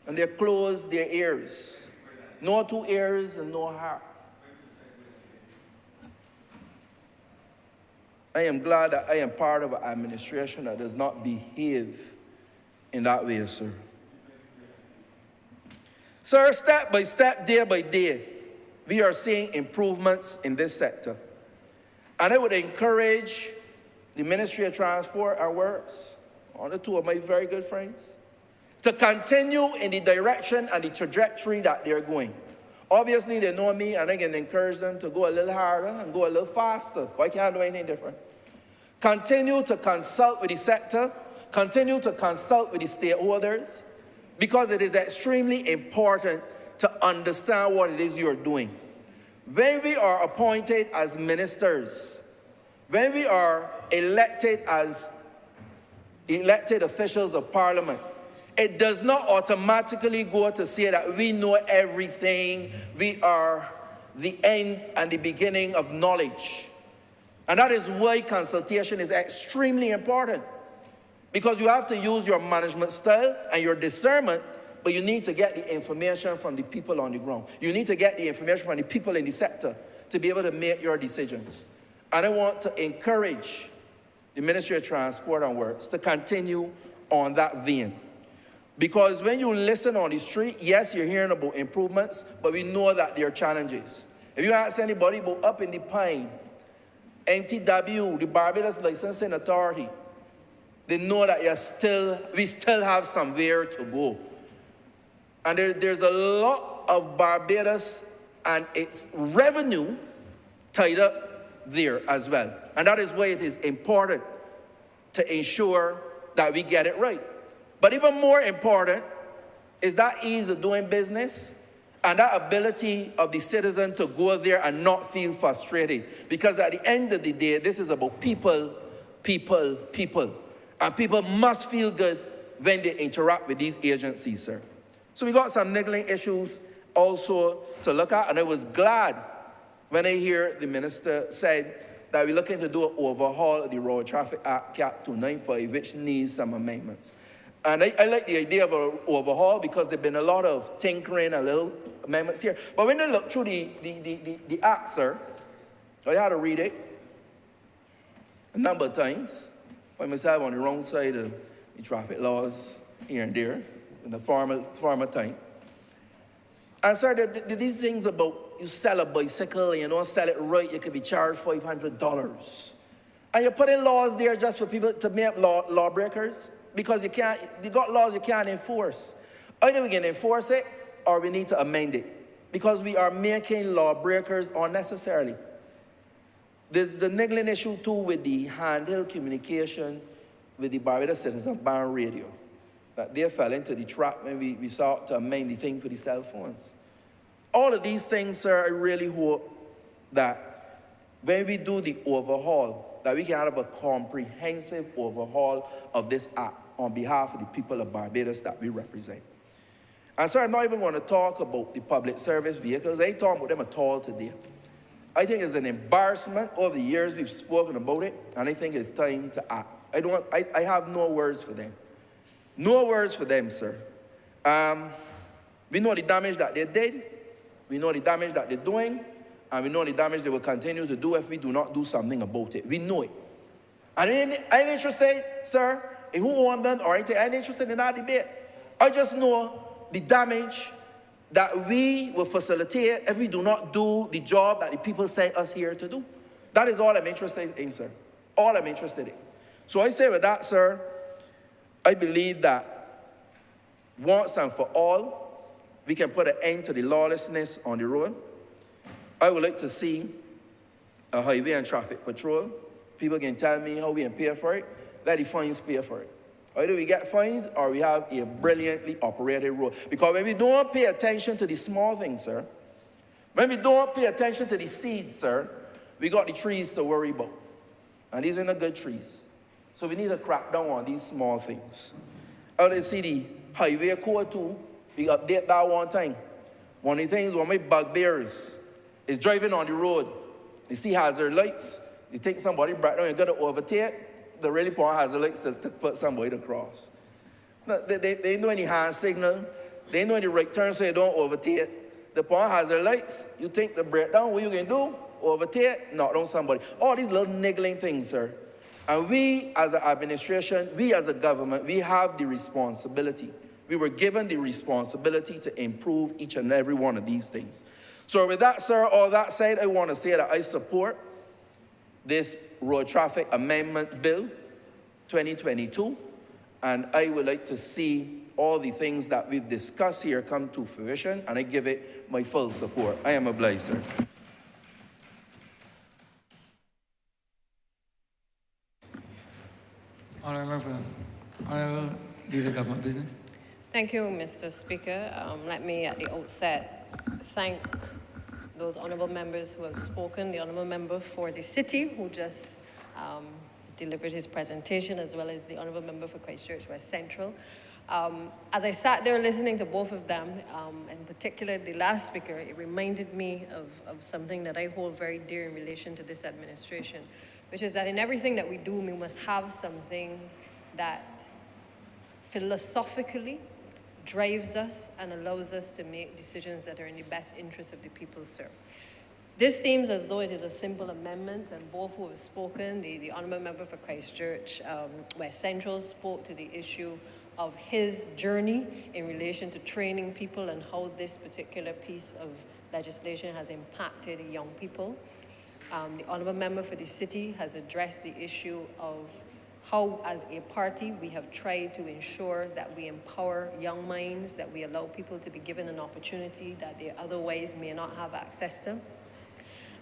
And they closed their ears. No 2 ears and no heart. I am glad that I am part of an administration that does not behave in that way, sir. Sir, step by step, day by day, we are seeing improvements in this sector. And I would encourage the Ministry of Transport and Works, one or 2 of my very good friends, to continue in the direction and the trajectory that they're going. Obviously, they know me, and I can encourage them to go a little harder and go a little faster. Why can't I do anything different? Continue to consult with the sector, continue to consult with the stakeholders, because it is extremely important to understand what it is you're doing. When we are appointed as ministers, when we are elected as elected officials of parliament, it does not automatically go to say that we know everything, we are the end and the beginning of knowledge. And that is why consultation is extremely important. Because you have to use your management style and your discernment, but you need to get the information from the people on the ground. You need to get the information from the people in the sector to be able to make your decisions. And I want to encourage the Ministry of Transport and Works to continue on that vein. Because when you listen on the street, yes, you're hearing about improvements, but we know that there are challenges. If you ask anybody about up in the Pine, NTW, the Barbados Licensing Authority, they know that we still have somewhere to go. And there's a lot of Barbados and its revenue tied up there as well. And that is why it is important to ensure that we get it right. But even more important is that ease of doing business and that ability of the citizen to go there and not feel frustrated. Because at the end of the day, this is about people, people, people. And people must feel good when they interact with these agencies, sir. So we got some niggling issues also to look at, and I was glad when I hear the minister said that we're looking to do an overhaul of the Road Traffic Act Cap 295, which needs some amendments. And I like the idea of an overhaul because there've been a lot of tinkering and little amendments here. But when I look through the act, sir, I had to read it a number of times. Find myself on the wrong side of the traffic laws here and there in the former time. And sir, these things about you sell a bicycle and you don't sell it right, you could be charged $500. And you're putting laws there just for people to make lawbreakers because you got laws you can't enforce. Either we can enforce it or we need to amend it because we are making lawbreakers unnecessarily. There's the niggling issue, too, with the handheld communication with the Barbados Citizen Band Radio. that they fell into the trap when we sought to amend the thing for the cell phones. All of these things, sir, I really hope that when we do the overhaul, that we can have a comprehensive overhaul of this act on behalf of the people of Barbados that we represent. And sir, I'm not even going to talk about the public service vehicles. I ain't talking about them at all today. I think it's an embarrassment. Over the years we've spoken about it, and I think it's time to act. I have no words for them. No words for them, sir. We know the damage that they did. We know the damage that they're doing. And we know the damage they will continue to do if we do not do something about it. We know it. And I ain't interested, sir, in who won them or anything. I ain't interested in that debate. I just know the damage that we will facilitate if we do not do the job that the people sent us here to do. That is all I'm interested in, sir. All I'm interested in. So I say with that, sir, I believe that once and for all, we can put an end to the lawlessness on the road. I would like to see a highway and traffic patrol. People can tell me how we can pay for it. Let the fines pay for it. Either we get fines or we have a brilliantly operated road. Because when we don't pay attention to the small things, sir, when we don't pay attention to the seeds, sir, we got the trees to worry about. And these are not good trees. So we need to crack down on these small things. I would like to see the highway code too. We update that one time. One of the things, one of my bugbears is driving on the road. You see hazard lights. You take somebody right down, you got to overtake. The really point hazard lights to put somebody to cross. No, they ain't doing any hand signal. They ain't doing the right turn so you don't overtake. The point hazard lights, you take the brake down, what you can do? Overtake, knock down somebody. All these little niggling things, sir. And we as an administration, we as a government, we have the responsibility. We were given the responsibility to improve each and every one of these things. So with that, sir, all that said, I want to say that I support this Road Traffic Amendment Bill 2022, and I would like to see all the things that we've discussed here come to fruition, and I give it my full support. I am obliged, sir. Honourable Leader of Government Business. Thank you, Mr. Speaker. Let me at the outset thank those honourable members who have spoken, the honourable member for the city who just delivered his presentation, as well as the honourable member for Christchurch West Central. As I sat there listening to both of them, in particular the last speaker, it reminded me of something that I hold very dear in relation to this administration, which is that in everything that we do, we must have something that philosophically drives us and allows us to make decisions that are in the best interest of the people served. This seems as though it is a simple amendment, and both who have spoken, the honourable member for Christchurch West Central spoke to the issue of his journey in relation to training people and how this particular piece of legislation has impacted young people. The honourable member for the city has addressed the issue of how, as a party, we have tried to ensure that we empower young minds, that we allow people to be given an opportunity that they otherwise may not have access to.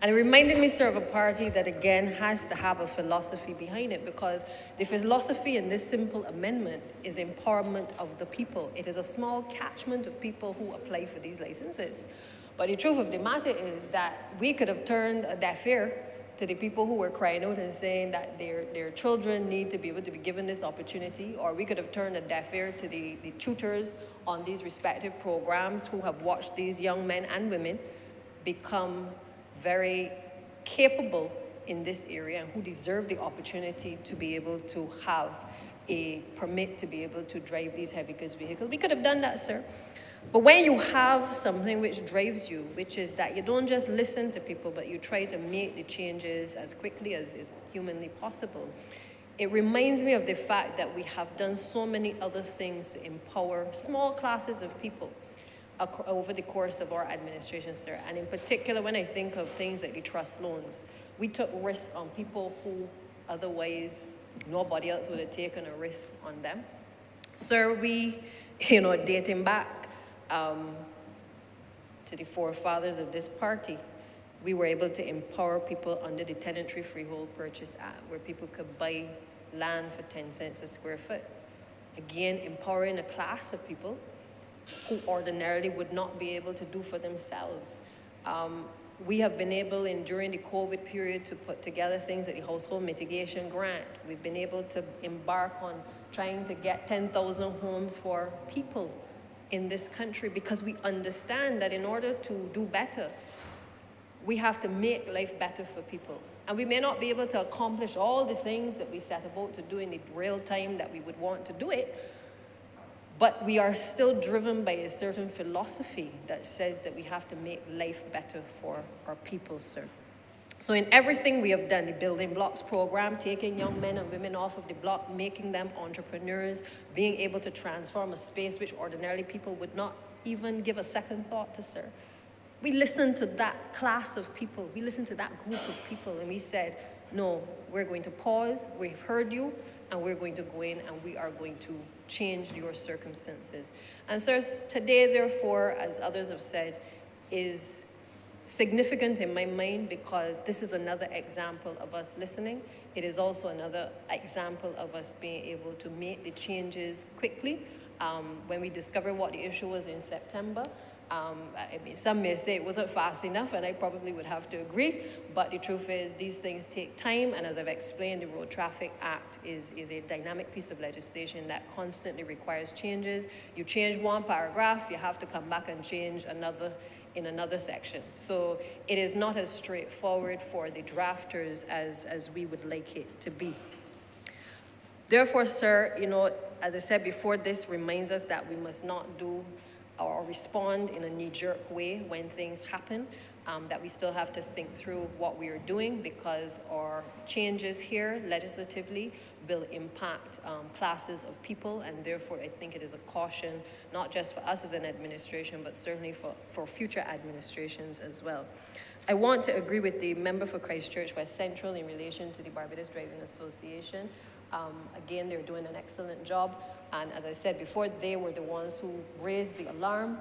And it reminded me, sir, of a party that, again, has to have a philosophy behind it, because the philosophy in this simple amendment is empowerment of the people. It is a small catchment of people who apply for these licenses. But the truth of the matter is that we could have turned a deaf ear to the people who were crying out and saying that their children need to be able to be given this opportunity, or we could have turned a deaf ear to the tutors on these respective programs who have watched these young men and women become very capable in this area and who deserve the opportunity to be able to have a permit to be able to drive these heavy goods vehicles. We could have done that, sir. But when you have something which drives you, which is that you don't just listen to people, but you try to make the changes as quickly as is humanly possible, it reminds me of the fact that we have done so many other things to empower small classes of people over the course of our administration, sir. And in particular, when I think of things like the trust loans, we took risk on people who otherwise nobody else would have taken a risk on them. Sir, we, dating back to the forefathers of this party, we were able to empower people under the Tenantry Freehold Purchase Act, where people could buy land for 10 cents a square foot. Again, empowering a class of people who ordinarily would not be able to do for themselves. We have been able, during the COVID period, to put together things like the Household Mitigation Grant. We've been able to embark on trying to get 10,000 homes for people in this country, because we understand that in order to do better, we have to make life better for people. And we may not be able to accomplish all the things that we set about to do in the real time that we would want to do it, but we are still driven by a certain philosophy that says that we have to make life better for our people, sir. So in everything we have done, the Building Blocks program, taking young men and women off of the block, making them entrepreneurs, being able to transform a space which ordinarily people would not even give a second thought to, sir. We listened to that class of people, we listened to that group of people, and we said, no, we're going to pause, we've heard you, and we're going to go in and we are going to change your circumstances. And so today, therefore, as others have said, is significant in my mind because this is another example of us listening. It is also another example of us being able to make the changes quickly. When we discovered what the issue was in September, I mean, some may say it wasn't fast enough, and I probably would have to agree, but the truth is these things take time, and as I've explained, the Road Traffic Act is a dynamic piece of legislation that constantly requires changes. You change one paragraph, you have to come back and change another in another section. So it is not as straightforward for the drafters as we would like it to be. Therefore, sir, you know, as I said before, this reminds us that we must not do or respond in a knee-jerk way when things happen, that we still have to think through what we are doing because our changes here legislatively will impact classes of people, and therefore I think it is a caution, not just for us as an administration, but certainly for future administrations as well. I want to agree with the member for Christchurch West Central in relation to the Barbados Driving Association. Again, they're doing an excellent job. And as I said before, they were the ones who raised the alarm,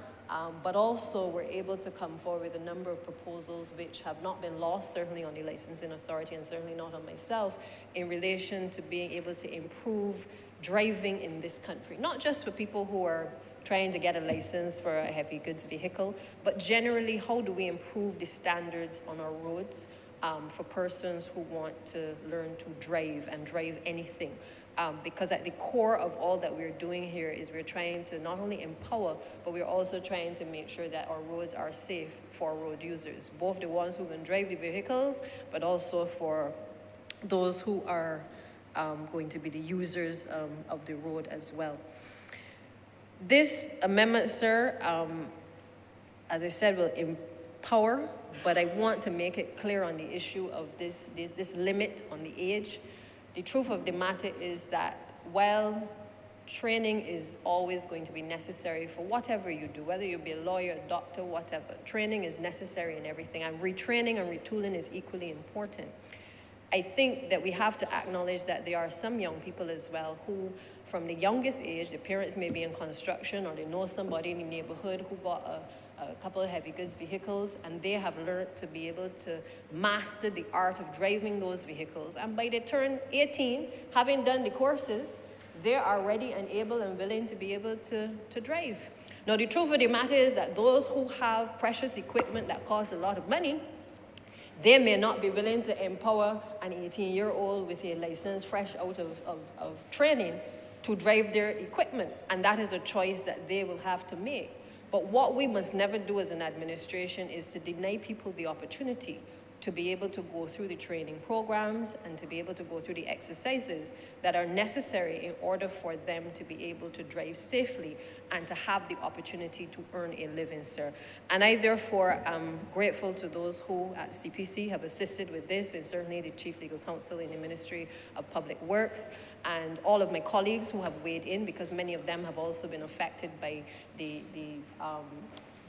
but also were able to come forward with a number of proposals which have not been lost, certainly on the licensing authority and certainly not on myself, in relation to being able to improve driving in this country. Not just for people who are trying to get a license for a heavy goods vehicle, but generally, how do we improve the standards on our roads for persons who want to learn to drive and drive anything. Because at the core of all that we're doing here is we're trying to not only empower, but we're also trying to make sure that our roads are safe for road users, both the ones who can drive the vehicles, but also for those who are going to be the users of the road as well. This amendment, sir, as I said, will empower, but I want to make it clear on the issue of this limit on the age. The truth of the matter is that while training is always going to be necessary for whatever you do, whether you be a lawyer, a doctor, whatever, training is necessary in everything, and retraining and retooling is equally important. I think that we have to acknowledge that there are some young people as well who, from the youngest age, the parents may be in construction or they know somebody in the neighborhood who got a couple of heavy goods vehicles, and they have learned to be able to master the art of driving those vehicles. And by they turn 18, having done the courses, they are ready and able and willing to be able to drive. Now, the truth of the matter is that those who have precious equipment that costs a lot of money, they may not be willing to empower an 18-year-old with a license fresh out of training to drive their equipment. And that is a choice that they will have to make. But what we must never do as an administration is to deny people the opportunity to be able to go through the training programs and to be able to go through the exercises that are necessary in order for them to be able to drive safely and to have the opportunity to earn a living, sir. And I therefore am grateful to those who at CPC have assisted with this, and certainly the Chief Legal Counsel in the Ministry of Public Works, and all of my colleagues who have weighed in, because many of them have also been affected by the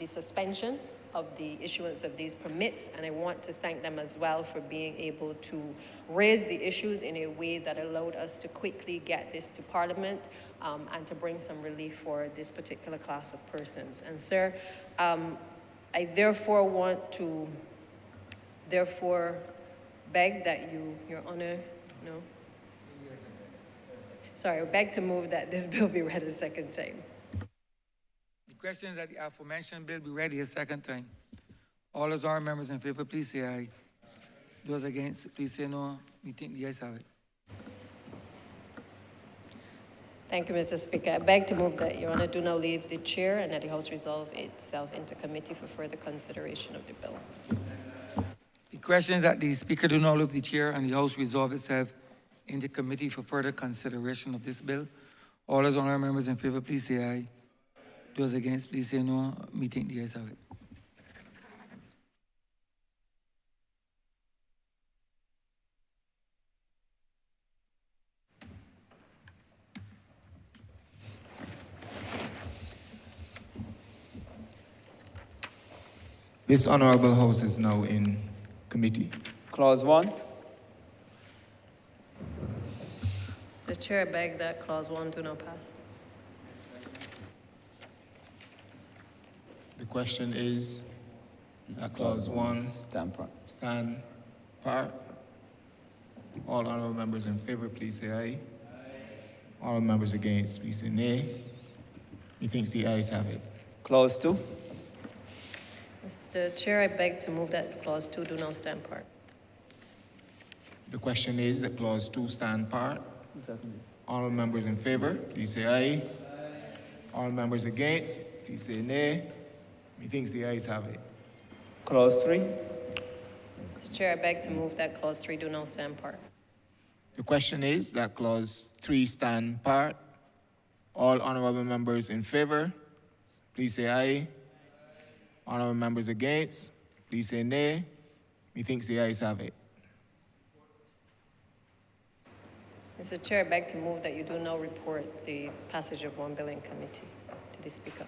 suspension of the issuance of these permits, and I want to thank them as well for being able to raise the issues in a way that allowed us to quickly get this to Parliament and to bring some relief for this particular class of persons. And sir, I therefore want to beg that Your Honor, no? Sorry, I beg to move that this bill be read a second time. The question is that the aforementioned bill be read a second time. All those honorable members in favor, please say aye. Those against, please say no. We think the ayes have it. Thank you, Mr. Speaker. I beg to move that Your Honor do now leave the chair and that the House resolve itself into committee for further consideration of the bill. The question is that the Speaker do not leave the chair and the House resolve itself into committee for further consideration of this bill. All those honorable members in favor, please say aye. Those against, please say no. Me think the ayes have it. This honorable house is now in committee. Clause 1. Mr. Chair, I beg that clause 1 do not pass. The question is that clause 1 Stand part. stand part. All honorable members in favor, please say aye. All members against, please say nay. Methinks the ayes have it. Clause 2. Mr. Chair, I beg to move that clause 2 do not stand part. The question is that clause 2 stand part. All members in favor, please say aye. All members against, please say nay. Methinks the ayes have it. Clause 3. Mr. Chair, I beg to move that clause 3 do not stand part. The question is that clause 3 stand part. All honorable members in favor, please say aye. Honorable members against, please say nay. Methinks the ayes have it. Mr. Chair, I beg to move that you do not report the passage of one bill in committee to the Speaker.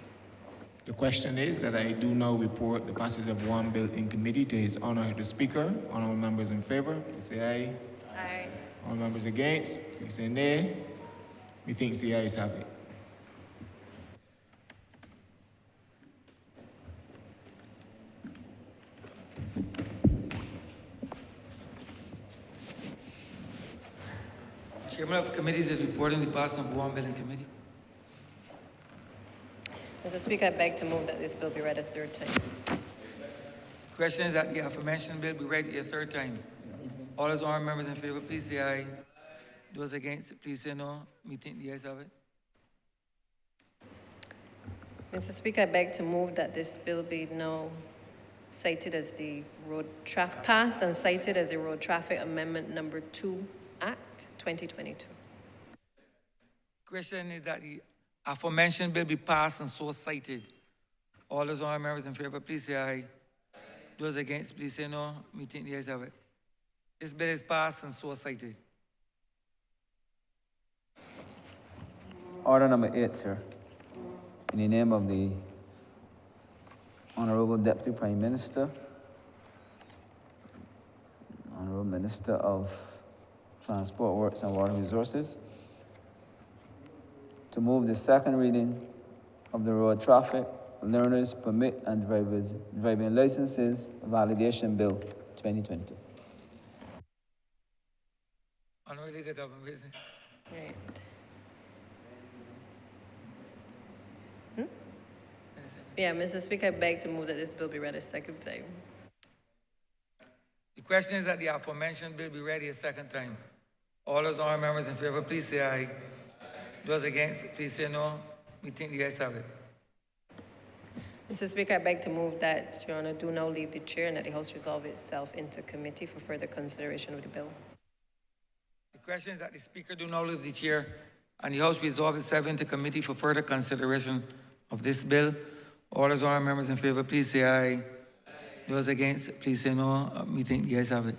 The question is that I do now report the passage of one bill in committee to His Honor the Speaker. Honorable members in favor, please say aye. Aye. All members against, please say nay. Methinks the ayes have it. Chairman of committees is reporting the passing of one bill in committee. Mr. Speaker, I beg to move that this bill be read a third time. Question is that the aforementioned bill be read a third time. All those honorable members in favor, please say aye. Those against, please say no. Me think the ayes have it. Mr. Speaker, I beg to move that this bill be now cited as the passed and cited as the Road Traffic Amendment Number 2 Act 2022. Question is that the aforementioned bill be passed and so cited. All those honorable members in favor, please say aye. Those against, please say no. Me think the ayes have it. This bill is passed and so cited. Order number 8, sir. In the name of the Honorable Deputy Prime Minister, Honorable Minister of Transport Works and Water Resources, to move the second reading of the Road Traffic, Learners Permit and Driving Licenses Validation Bill 2022. Honorable Leader of Government Business. Right. Yeah, Mr. Speaker, I beg to move that this bill be read a second time. The question is that the aforementioned bill be read a second time. All those honorable members in favor, please say aye. Those against, please say no. We think the ayes have it. Mr. Speaker, I beg to move that Your Honor do now leave the chair and that the House resolve itself into committee for further consideration of the bill. The question is that the Speaker do not leave the chair and the House resolve itself into committee for further consideration of this bill. All those honorable members in favor, please say aye. Those against, please say no. Me think the ayes have it.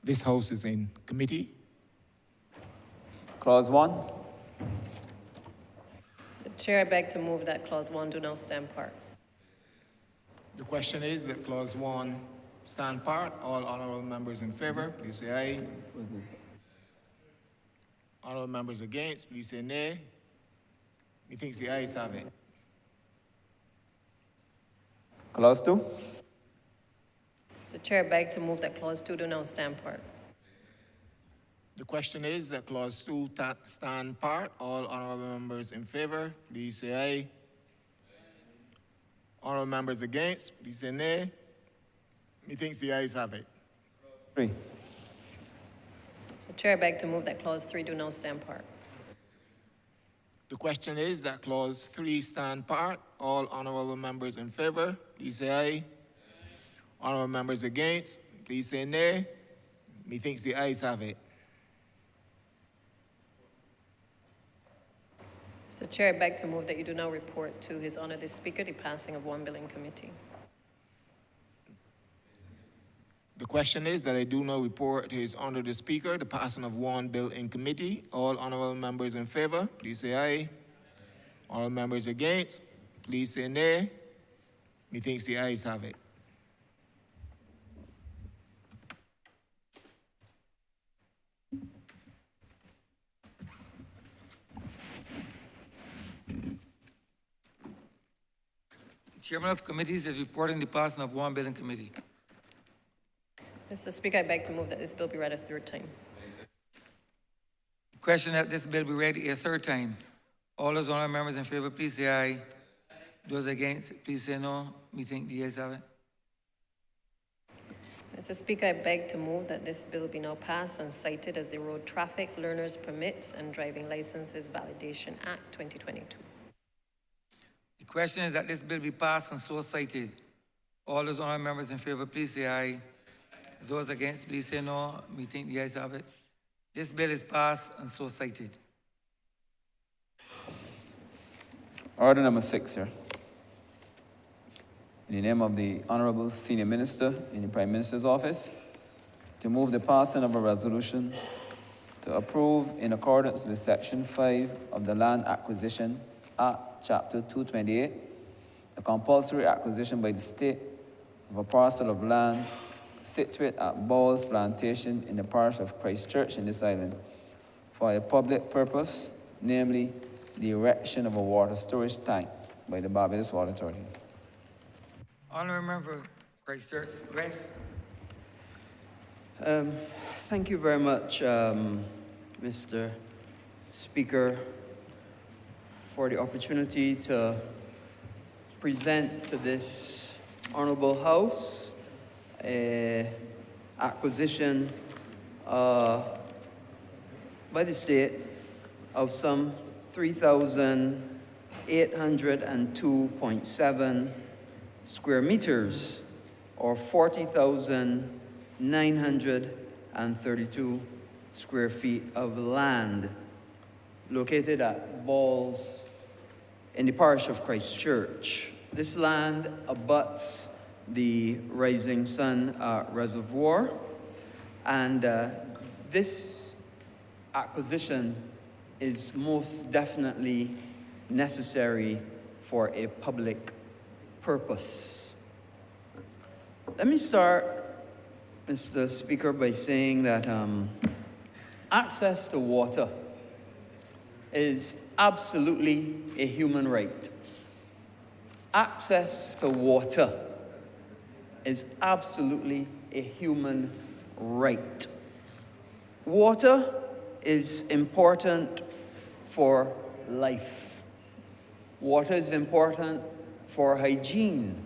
This house is in committee. Clause 1. Mr. Chair, I beg to move that clause 1 do now stand part. The question is that clause 1 stand part. All honorable members in favor, please say aye. Honorable members against, please say nay. Methinks the ayes have it. Clause 2. Mr. Chair, I beg to move that Clause 2 do now stand part. The question is that clause 2 stand part. All honorable members in favor, please say aye. Honorable members against, please say nay. Methinks the ayes have it. 3. Mr. Chair, I beg to move that Clause 3 do now stand part. The question is that clause 3 stand part. All honorable members in favor, please say aye. Honorable members against, please say nay. Methinks the ayes have it. Mr. Chair, I beg to move that you do now report to His Honor the Speaker the passing of one bill in committee. The question is that I do now report to His Honor the Speaker the passing of one bill in committee. All honorable members in favor, please say aye. All members against, please say nay. Methinks the ayes have it. The chairman of committees is reporting the passing of one bill in committee. Mr. Speaker, I beg to move that this bill be read a third time. The question that this bill be read a third time. All those honorable members in favor, please say aye. Those against, please say no. Methinks the ayes have it. Mr. Speaker, I beg to move that this bill be now passed and cited as the Road Traffic Learners Permits and Driving Licenses Validation Act 2022. The question is that this bill be passed and so cited. All those honorable members in favor, please say aye. Those against, please say no. Methinks the ayes have it. This bill is passed and so cited. Order number 6, sir. In the name of the Honorable Senior Minister in the Prime Minister's Office, to move the passing of a resolution to approve, in accordance with Section 5 of the Land Acquisition Act, Chapter 228, a compulsory acquisition by the state of a parcel of land situate at Bowles Plantation in the parish of Christchurch in this island for a public purpose, namely the erection of a water storage tank by the Barbados Water Authority. Honorable member, Christchurch, West. Thank you very much, Mr. Speaker, for the opportunity to present to this Honorable House a acquisition by the state of some 3,802.7 square meters, or 40,932 square feet of land located at Balls in the parish of Christchurch. This land abuts the Rising Sun Reservoir, and this acquisition is most definitely necessary for a public purpose. Let me start, Mr. Speaker, by saying that access to water is absolutely a human right. Access to water is absolutely a human right. Water is important for life. Water is important for hygiene.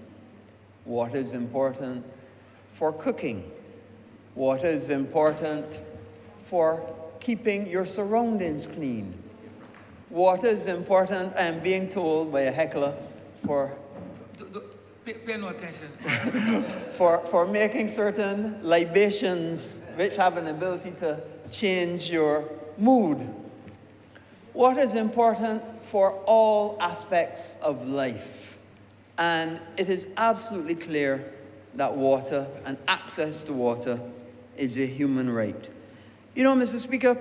Water is important for cooking. Water is important for keeping your surroundings clean. Water is important, I am being told by a heckler, for Pay no attention. for making certain libations which have an ability to change your mood. Water is important for all aspects of life, and it is absolutely clear that water and access to water is a human right. You know, Mr. Speaker,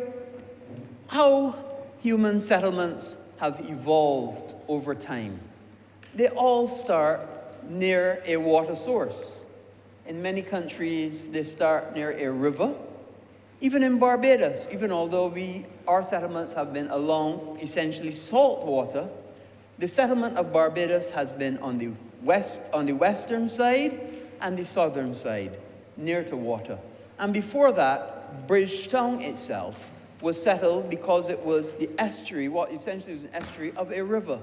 how human settlements have evolved over time. They all start near a water source. In many countries, they start near a river. Even in Barbados, even although our settlements have been along essentially salt water, the settlement of Barbados has been on the on the western side and the southern side, near to water. And before that, Bridgetown itself was settled because it was the estuary, what essentially was an estuary of a river.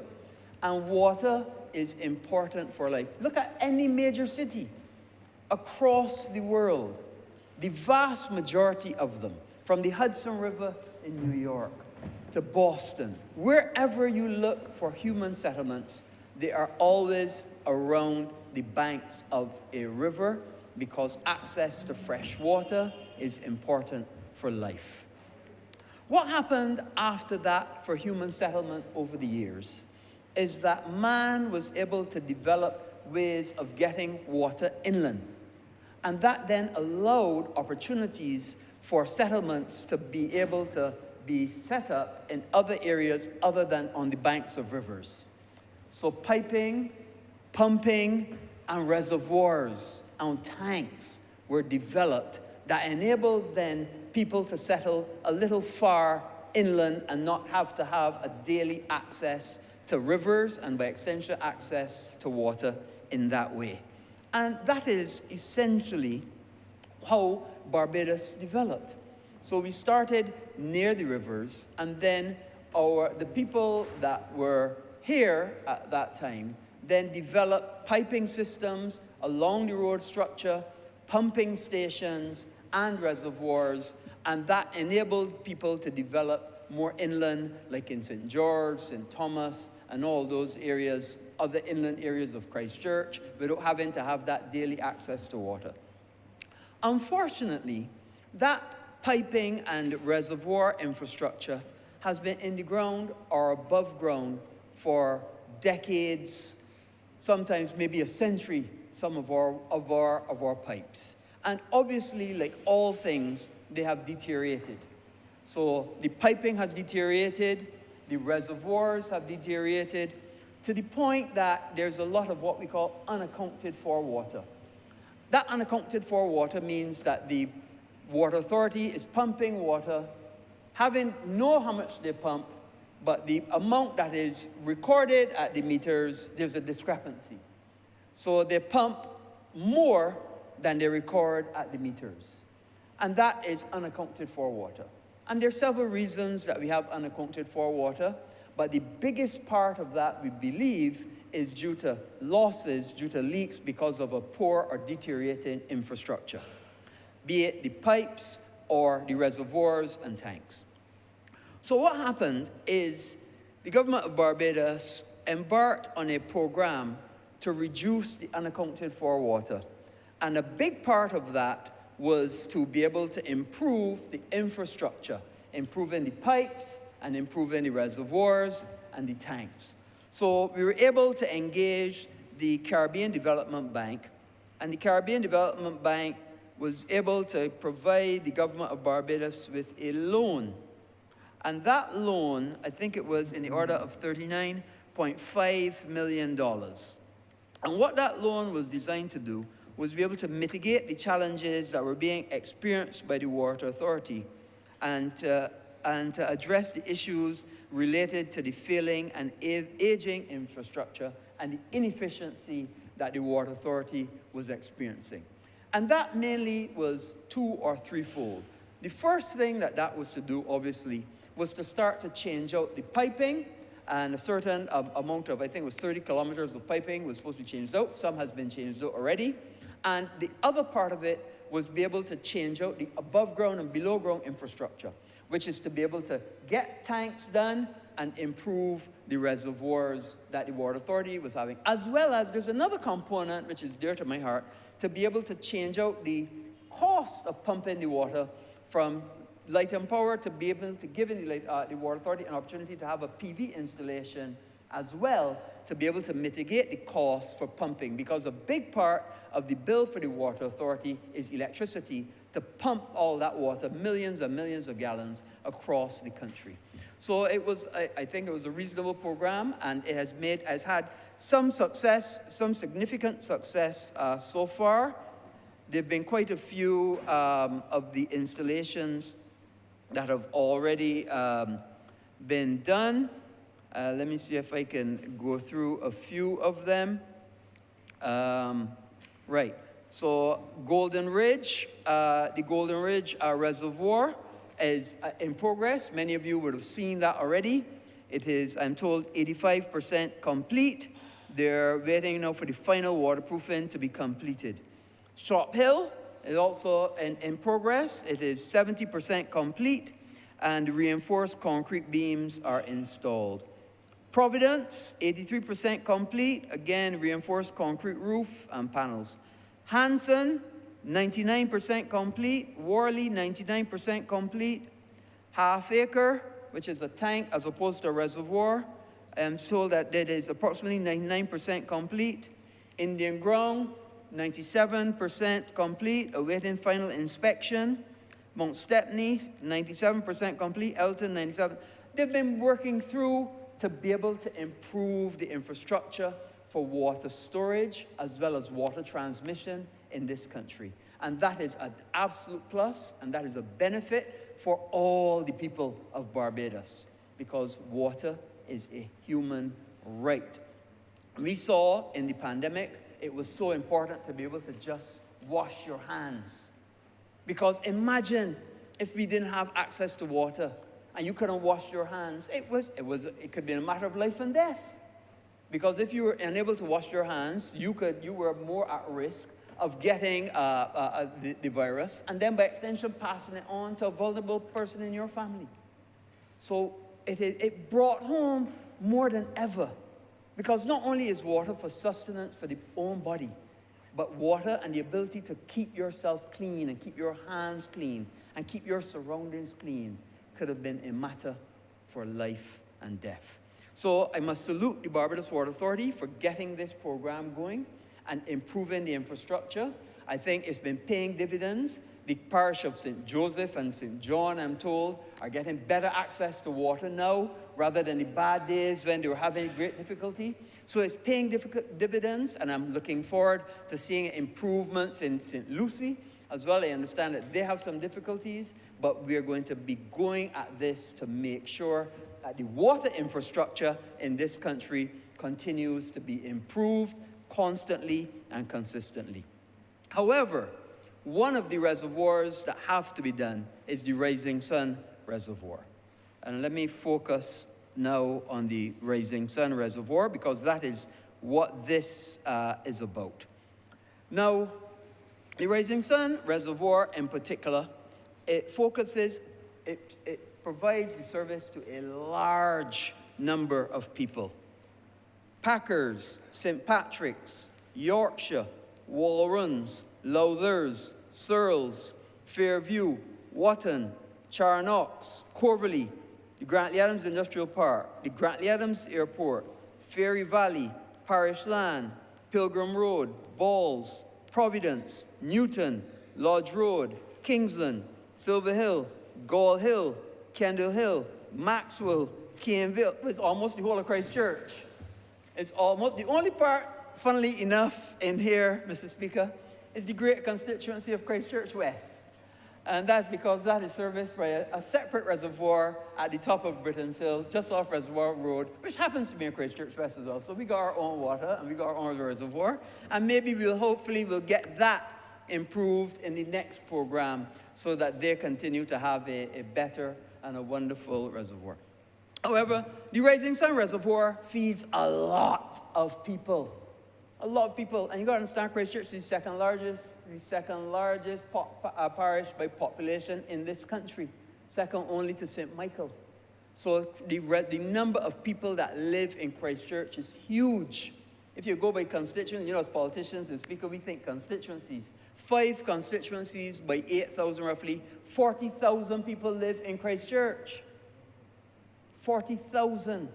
And water is important for life. Look at any major city across the world. The vast majority of them, from the Hudson River in New York to Boston, wherever you look for human settlements, they are always around the banks of a river because access to fresh water is important for life. What happened after that for human settlement over the years is that man was able to develop ways of getting water inland. And that then allowed opportunities for settlements to be able to be set up in other areas other than on the banks of rivers. So piping, pumping, and reservoirs and tanks were developed that enabled then people to settle a little far inland and not have to have a daily access to rivers and by extension access to water in that way. And that is essentially how Barbados developed. So we started near the rivers, and then the people that were here at that time then developed piping systems along the road structure, pumping stations, and reservoirs, and that enabled people to develop more inland, like in St. George, St. Thomas, and all those areas, other inland areas of Christchurch, without having to have that daily access to water. Unfortunately, that piping and reservoir infrastructure has been in the ground or above ground for decades, sometimes maybe a century, some of our pipes. And obviously, like all things, they have deteriorated. So the piping has deteriorated, the reservoirs have deteriorated, to the point that there's a lot of what we call unaccounted for water. That unaccounted for water means that the Water Authority is pumping water, know how much they pump, but the amount that is recorded at the meters, there's a discrepancy. So they pump more than they record at the meters. And that is unaccounted for water. And there are several reasons that we have unaccounted for water, but the biggest part of that, we believe, is due to losses, due to leaks because of a poor or deteriorating infrastructure, be it the pipes or the reservoirs and tanks. So what happened is the government of Barbados embarked on a program to reduce the unaccounted for water. And a big part of that was to be able to improve the infrastructure, improving the pipes and improving the reservoirs and the tanks. So we were able to engage the Caribbean Development Bank, and the Caribbean Development Bank was able to provide the government of Barbados with a loan. And that loan, I think it was in the order of $39.5 million. And what that loan was designed to do was be able to mitigate the challenges that were being experienced by the Water Authority and to address the issues related to the failing and aging infrastructure and the inefficiency that the Water Authority was experiencing. And that mainly was two or threefold. The first thing that was to do, obviously, was to start to change out the piping, and a certain amount of, I think it was 30 kilometers of piping was supposed to be changed out. Some has been changed out already. And the other part of it was be able to change out the above ground and below ground infrastructure, which is to be able to get tanks done and improve the reservoirs that the Water Authority was having. As well as there's another component, which is dear to my heart, to be able to change out the cost of pumping the water from light and power to be able to give the Water Authority an opportunity to have a PV installation as well, to be able to mitigate the costs for pumping, because a big part of the bill for the Water Authority is electricity to pump all that water, millions and millions of gallons, across the country. So it was, I think it was a reasonable program, and it has had some success, some significant success so far. There have been quite a few of the installations that have already been done. Let me see if I can go through a few of them. Right. So Golden Ridge, the Golden Ridge Reservoir is in progress. Many of you would have seen that already. It is, I'm told, 85% complete. They're waiting now for the final waterproofing to be completed. Shop Hill is also in progress. It is 70% complete, and reinforced concrete beams are installed. Providence, 83% complete. Again, reinforced concrete roof and panels. Hanson, 99% complete. Worley, 99% complete. Half Acre, which is a tank as opposed to a reservoir, I'm told that it is approximately 99% complete. Indian Ground, 97% complete, awaiting final inspection. Mount Stepney, 97% complete. Elton, 97%. They've been working through to be able to improve the infrastructure for water storage as well as water transmission in this country. And that is an absolute plus, and that is a benefit for all the people of Barbados, because water is a human right. We saw in the pandemic, it was so important to be able to just wash your hands. Because imagine if we didn't have access to water and you couldn't wash your hands. It could be a matter of life and death. Because if you were unable to wash your hands, you were more at risk of getting the virus, and then by extension passing it on to a vulnerable person in your family. So it brought home more than ever, because not only is water for sustenance for the own body, but water and the ability to keep yourself clean and keep your hands clean and keep your surroundings clean could have been a matter for life and death. So I must salute the Barbados Water Authority for getting this program going and improving the infrastructure. I think it's been paying dividends. The parish of St. Joseph and St. John, I'm told, are getting better access to water now, rather than the bad days when they were having great difficulty. So it's paying dividends, and I'm looking forward to seeing improvements in St. Lucie as well. I understand that they have some difficulties, but we are going to be going at this to make sure that the water infrastructure in this country continues to be improved constantly and consistently. However, one of the reservoirs that have to be done is the Rising Sun Reservoir. And let me focus now on the Rising Sun Reservoir, because that is what this is about. Now, the Rising Sun Reservoir in particular, it provides the service to a large number of people. Packers, St. Patrick's, Yorkshire, Walruns, Lowthers, Searles, Fairview, Watton, Charnox, Corvelly, the Grantley Adams Industrial Park, the Grantley Adams Airport, Fairy Valley, Parish Land, Pilgrim Road, Balls, Providence, Newton, Lodge Road, Kingsland, Silver Hill, Gall Hill, Kendall Hill, Maxwell, Caneville. It's almost the whole of Christchurch. It's almost the only part, funnily enough, in here, Mr. Speaker, is the great constituency of Christchurch West. And that's because that is serviced by a separate reservoir at the top of Britain's Hill, just off Reservoir Road, which happens to be in Christchurch West as well. So we got our own water and we got our own reservoir. And maybe we'll get that improved in the next program so that they continue to have a better and a wonderful reservoir. However, the Rising Sun Reservoir feeds a lot of people. A lot of people. And you got to understand, Christchurch is the second largest parish by population in this country, second only to St. Michael. So the number of people that live in Christchurch is huge. If you go by constituencies, as politicians and speaker, we think constituencies. 5 constituencies by 8,000 roughly. 40,000 people live in Christchurch. 40,000.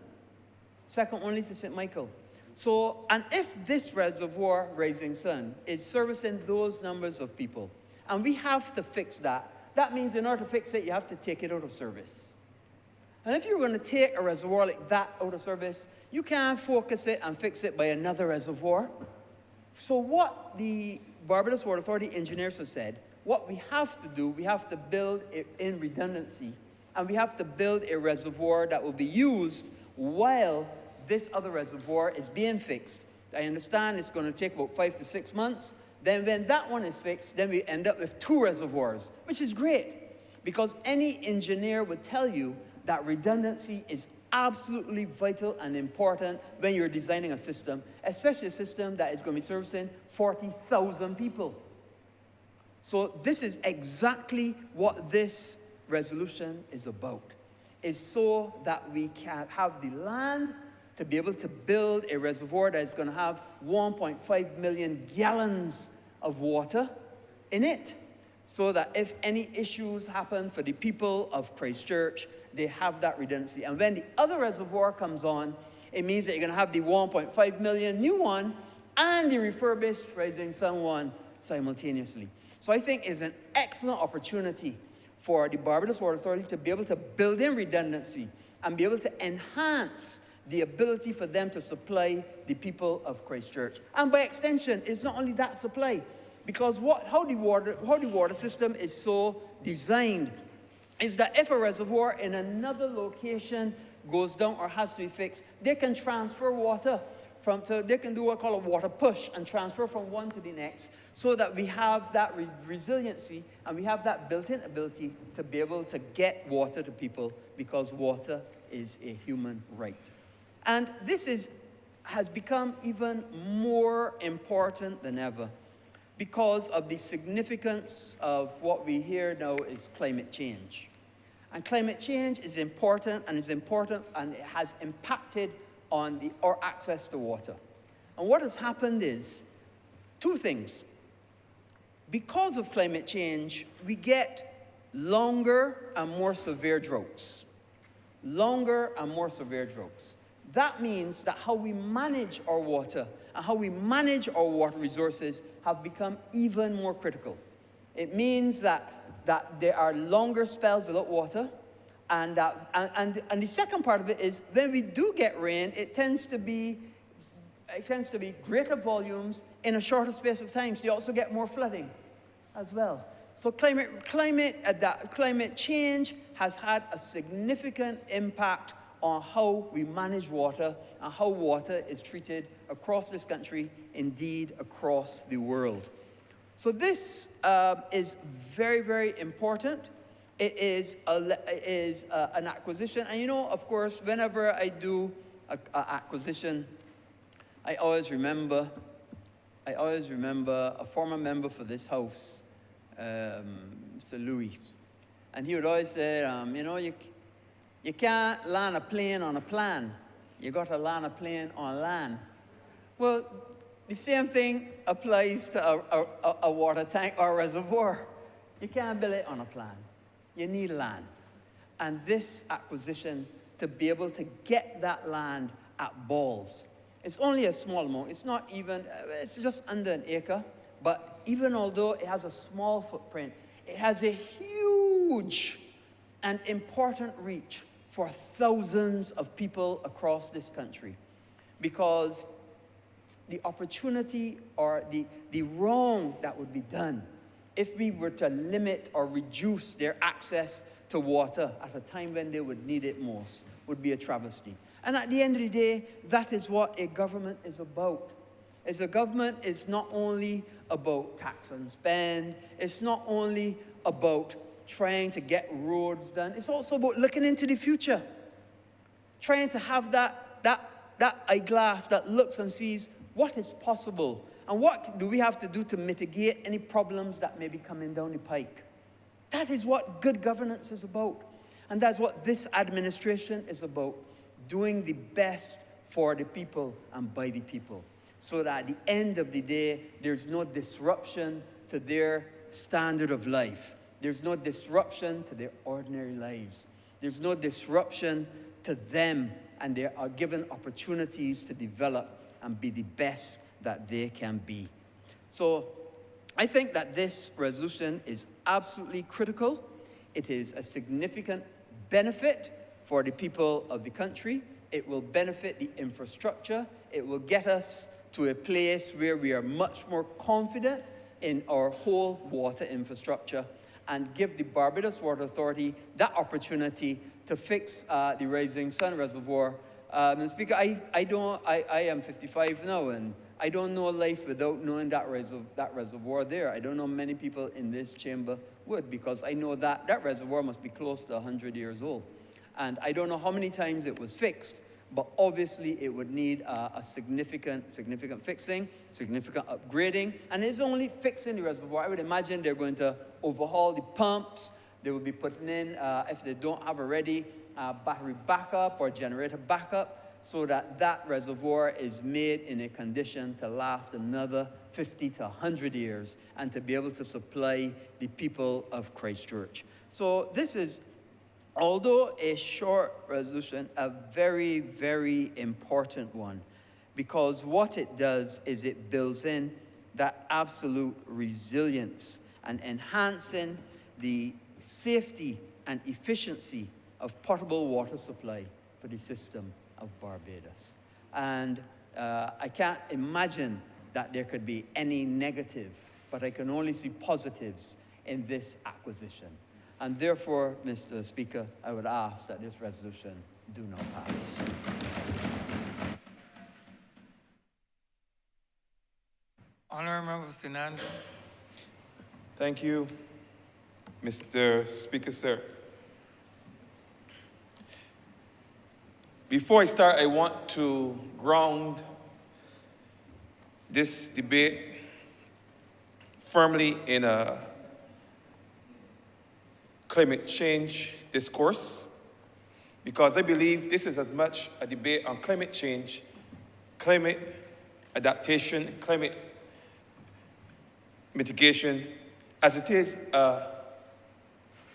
Second only to St. Michael. So, and if this reservoir, Rising Sun, is servicing those numbers of people, and we have to fix that, that means in order to fix it, you have to take it out of service. And if you're going to take a reservoir like that out of service, you can't focus it and fix it by another reservoir. So what the Barbados Water Authority engineers have said, what we have to do, we have to build it in redundancy, and we have to build a reservoir that will be used while this other reservoir is being fixed, I understand it's going to take about 5 to 6 months. Then when that one is fixed, then we end up with 2 reservoirs, which is great. Because any engineer would tell you that redundancy is absolutely vital and important when you're designing a system, especially a system that is going to be servicing 40,000 people. So this is exactly what this resolution is about. Is so that we can have the land to be able to build a reservoir that is going to have 1.5 million gallons of water in it, so that if any issues happen for the people of Christchurch, they have that redundancy. And when the other reservoir comes on, it means that you're going to have the 1.5 million new one and the refurbished Rising Sun one simultaneously. So I think it's an excellent opportunity for the Barbados Water Authority to be able to build in redundancy and be able to enhance the ability for them to supply the people of Christchurch. And by extension, it's not only that supply, because how the water system is so designed is that if a reservoir in another location goes down or has to be fixed, they can transfer water they can do what we call a water push and transfer from one to the next, so that we have that resiliency and we have that built-in ability to be able to get water to people, because water is a human right. And this has become even more important than ever because of the significance of what we hear now is climate change. And climate change is important, and it has impacted on our access to water. And what has happened is 2 things. Because of climate change, we get longer and more severe droughts. Longer and more severe droughts. That means that how we manage our water and how we manage our water resources have become even more critical. It means that there are longer spells without water. And the second part of it is when we do get rain, it tends to be greater volumes in a shorter space of time. So you also get more flooding as well. So climate change has had a significant impact on how we manage water and how water is treated across this country, indeed across the world. So this is very, very important. It is an acquisition. And you know, of course, whenever I do an acquisition, I always remember a former member for this house, Mr. Louis. And he would always say, you can't land a plane on a plan. You got to land a plane on land. Well, the same thing applies to a water tank or a reservoir. You can't build it on a plan. You need land. And this acquisition, to be able to get that land at balls, it's only a small amount. It's just under an acre. But even although it has a small footprint, it has a huge and important reach for thousands of people across this country. Because the opportunity or the wrong that would be done if we were to limit or reduce their access to water at a time when they would need it most would be a travesty. And at the end of the day, that is what a government is about. A government is not only about tax and spend, it's not only about trying to get roads done, it's also about looking into the future. Trying to have that eyeglass that looks and sees what is possible and what do we have to do to mitigate any problems that may be coming down the pike. That is what good governance is about. And that's what this administration is about, doing the best for the people and by the people, so that at the end of the day, there's no disruption to their standard of life. There's no disruption to their ordinary lives. There's no disruption to them, and they are given opportunities to develop and be the best that they can be. So I think that this resolution is absolutely critical. It is a significant benefit for the people of the country. It will benefit the infrastructure. It will get us to a place where we are much more confident in our whole water infrastructure, and give the Barbados Water Authority that opportunity to fix the Rising Sun Reservoir Mr. Speaker, I am 55 now, and I don't know life without knowing that reservoir there. I don't know many people in this chamber would, because I know that that reservoir must be close to 100 years old. And I don't know how many times it was fixed, but obviously it would need a significant fixing, significant upgrading. And it's only fixing the reservoir. I would imagine they're going to overhaul the pumps. They will be putting in, if they don't have already, battery backup or generator backup, so that that reservoir is made in a condition to last another 50 to 100 years and to be able to supply the people of Christchurch. So this is, although a short resolution, a very, very important one, because what it does is it builds in that absolute resilience and enhancing the safety and efficiency of potable water supply for the system of Barbados. And I can't imagine that there could be any negative, but I can only see positives in this acquisition. And therefore, Mr. Speaker, I would ask that this resolution do not pass. Honourable Member Sinanda. Thank you, Mr. Speaker, sir. Before I start, I want to ground this debate firmly in a climate change discourse, because I believe this is as much a debate on climate change, climate adaptation, climate mitigation, as it is a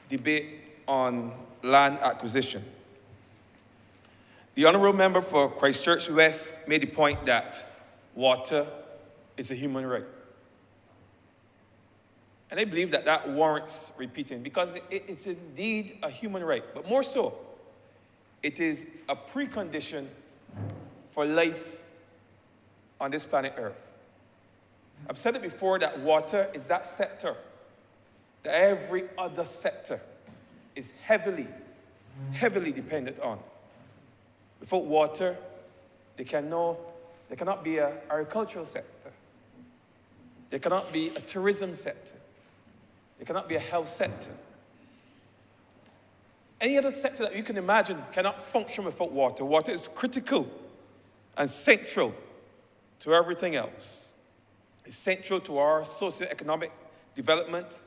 debate on land acquisition. The Honourable Member for Christchurch West made the point that water is a human right. And I believe that that warrants repeating, because it's indeed a human right, but more so, it is a precondition for life on this planet Earth. I've said it before that water is that sector that every other sector is heavily dependent on. Without water, there cannot be an agricultural sector. There cannot be a tourism sector. There cannot be a health sector. Any other sector that you can imagine cannot function without water. Water is critical and central to everything else. It's central to our socio-economic development.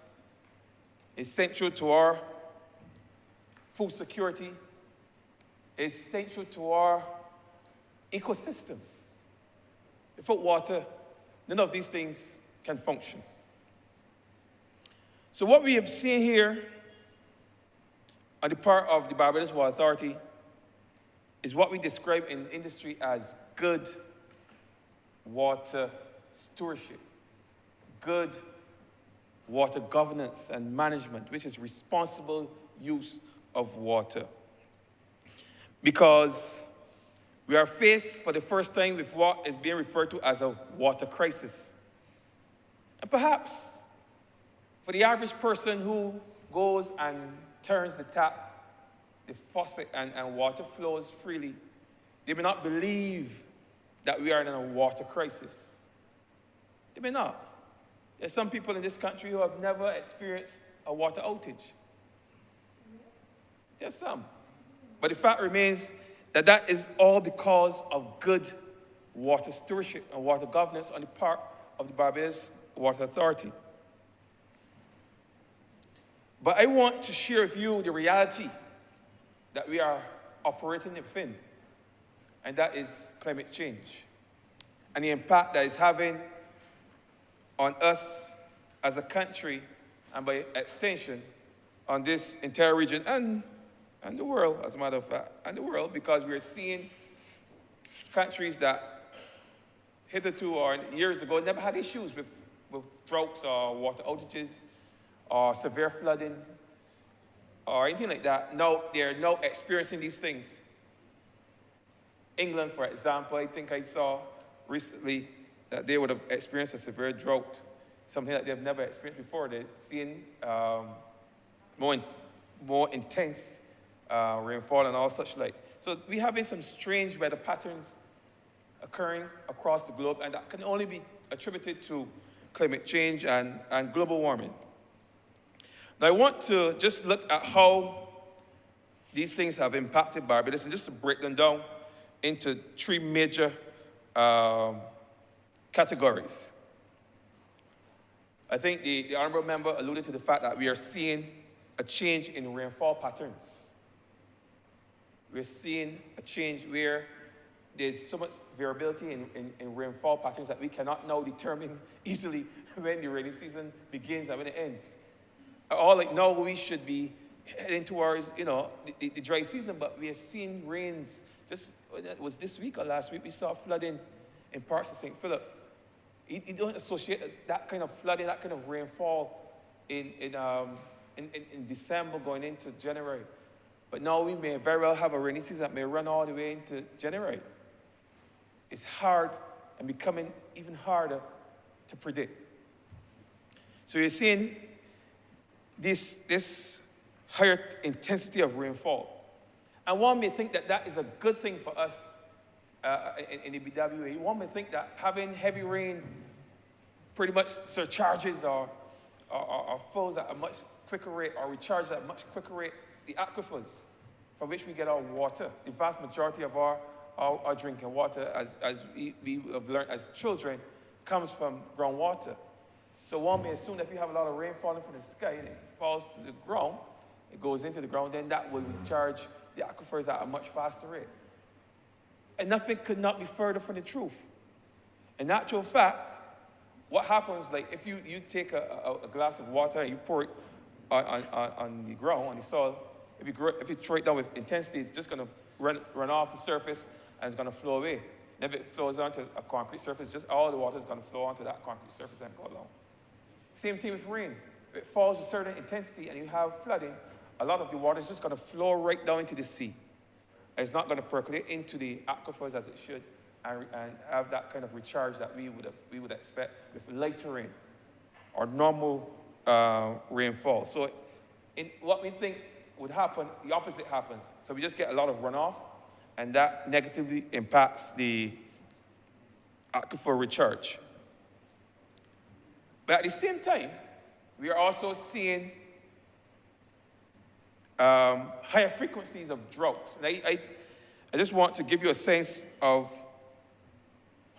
It's central to our food security. It's central to our ecosystems. Without water, none of these things can function. So what we have seen here on the part of the Barbados Water Authority is what we describe in industry as good water stewardship, good water governance and management, which is responsible use of water. Because we are faced for the first time with what is being referred to as a water crisis. And perhaps for the average person who goes and turns the tap, the faucet, and water flows freely, they may not believe that we are in a water crisis. They may not. There's some people in this country who have never experienced a water outage. There's some. But the fact remains that that is all because of good water stewardship and water governance on the part of the Barbados Water Authority. But I want to share with you the reality that we are operating within, and that is climate change, and the impact that it's having on us as a country, and by extension, on this entire region and the world, as a matter of fact, and the world, because we're seeing countries that hitherto or years ago never had issues with droughts or water outages or severe flooding or anything like that. Now, they're now experiencing these things. England, for example, I think I saw recently that they would have experienced a severe drought, something that they've never experienced before. They're seeing more intense rainfall and all such like. So we're having some strange weather patterns occurring across the globe, and that can only be attributed to climate change and global warming. Now, I want to just look at how these things have impacted Barbados, and just to break them down into three major categories. I think the honourable member alluded to the fact that we are seeing a change in rainfall patterns. We're seeing a change where there's so much variability in rainfall patterns that we cannot now determine easily when the rainy season begins and when it ends. All like now we should be heading towards, the dry season, but we are seeing rains. Just, it was this week or last week, we saw flooding in parts of St. Philip. You don't associate that kind of flooding, that kind of rainfall in December going into January. But now we may very well have a rainy season that may run all the way into January. It's hard and becoming even harder to predict. So you're seeing this higher intensity of rainfall. And one may think that that is a good thing for us in the BWA. One may think that having heavy rain pretty much surcharges or flows at a much quicker rate or recharges at a much quicker rate the aquifers from which we get our water. The vast majority of our drinking water, as we have learned as children, comes from groundwater. So one may assume that if you have a lot of rain falling from the sky and it falls to the ground, it goes into the ground, then that will recharge the aquifers at a much faster rate. And nothing could not be further from the truth. In actual fact, what happens, like if you take a glass of water and you pour it on the ground, on the soil, if you throw it down with intensity, it's just going to run off the surface and it's going to flow away. And if it flows onto a concrete surface, just all the water is going to flow onto that concrete surface and go along. Same thing with rain. If it falls with certain intensity and you have flooding, a lot of the water is just going to flow right down into the sea. It's not going to percolate into the aquifers as it should and have that kind of recharge that we would expect with lighter rain or normal rainfall. So in what we think would happen, the opposite happens. So we just get a lot of runoff, and that negatively impacts the aquifer recharge. But at the same time, we are also seeing higher frequencies of droughts. And I just want to give you a sense of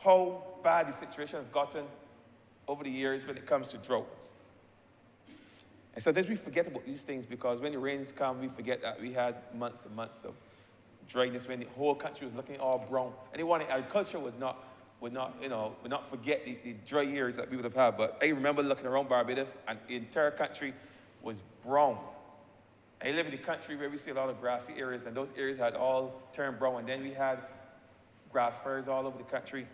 how bad the situation has gotten over the years when it comes to droughts. And sometimes we forget about these things because when the rains come, we forget that we had months and months of dryness when the whole country was looking all brown. Anyone in agriculture would not forget the dry years that we would have had. But I remember looking around Barbados and the entire country was brown. I live in the country where we see a lot of grassy areas, and those areas had all turned brown. And then we had grass fires all over the country,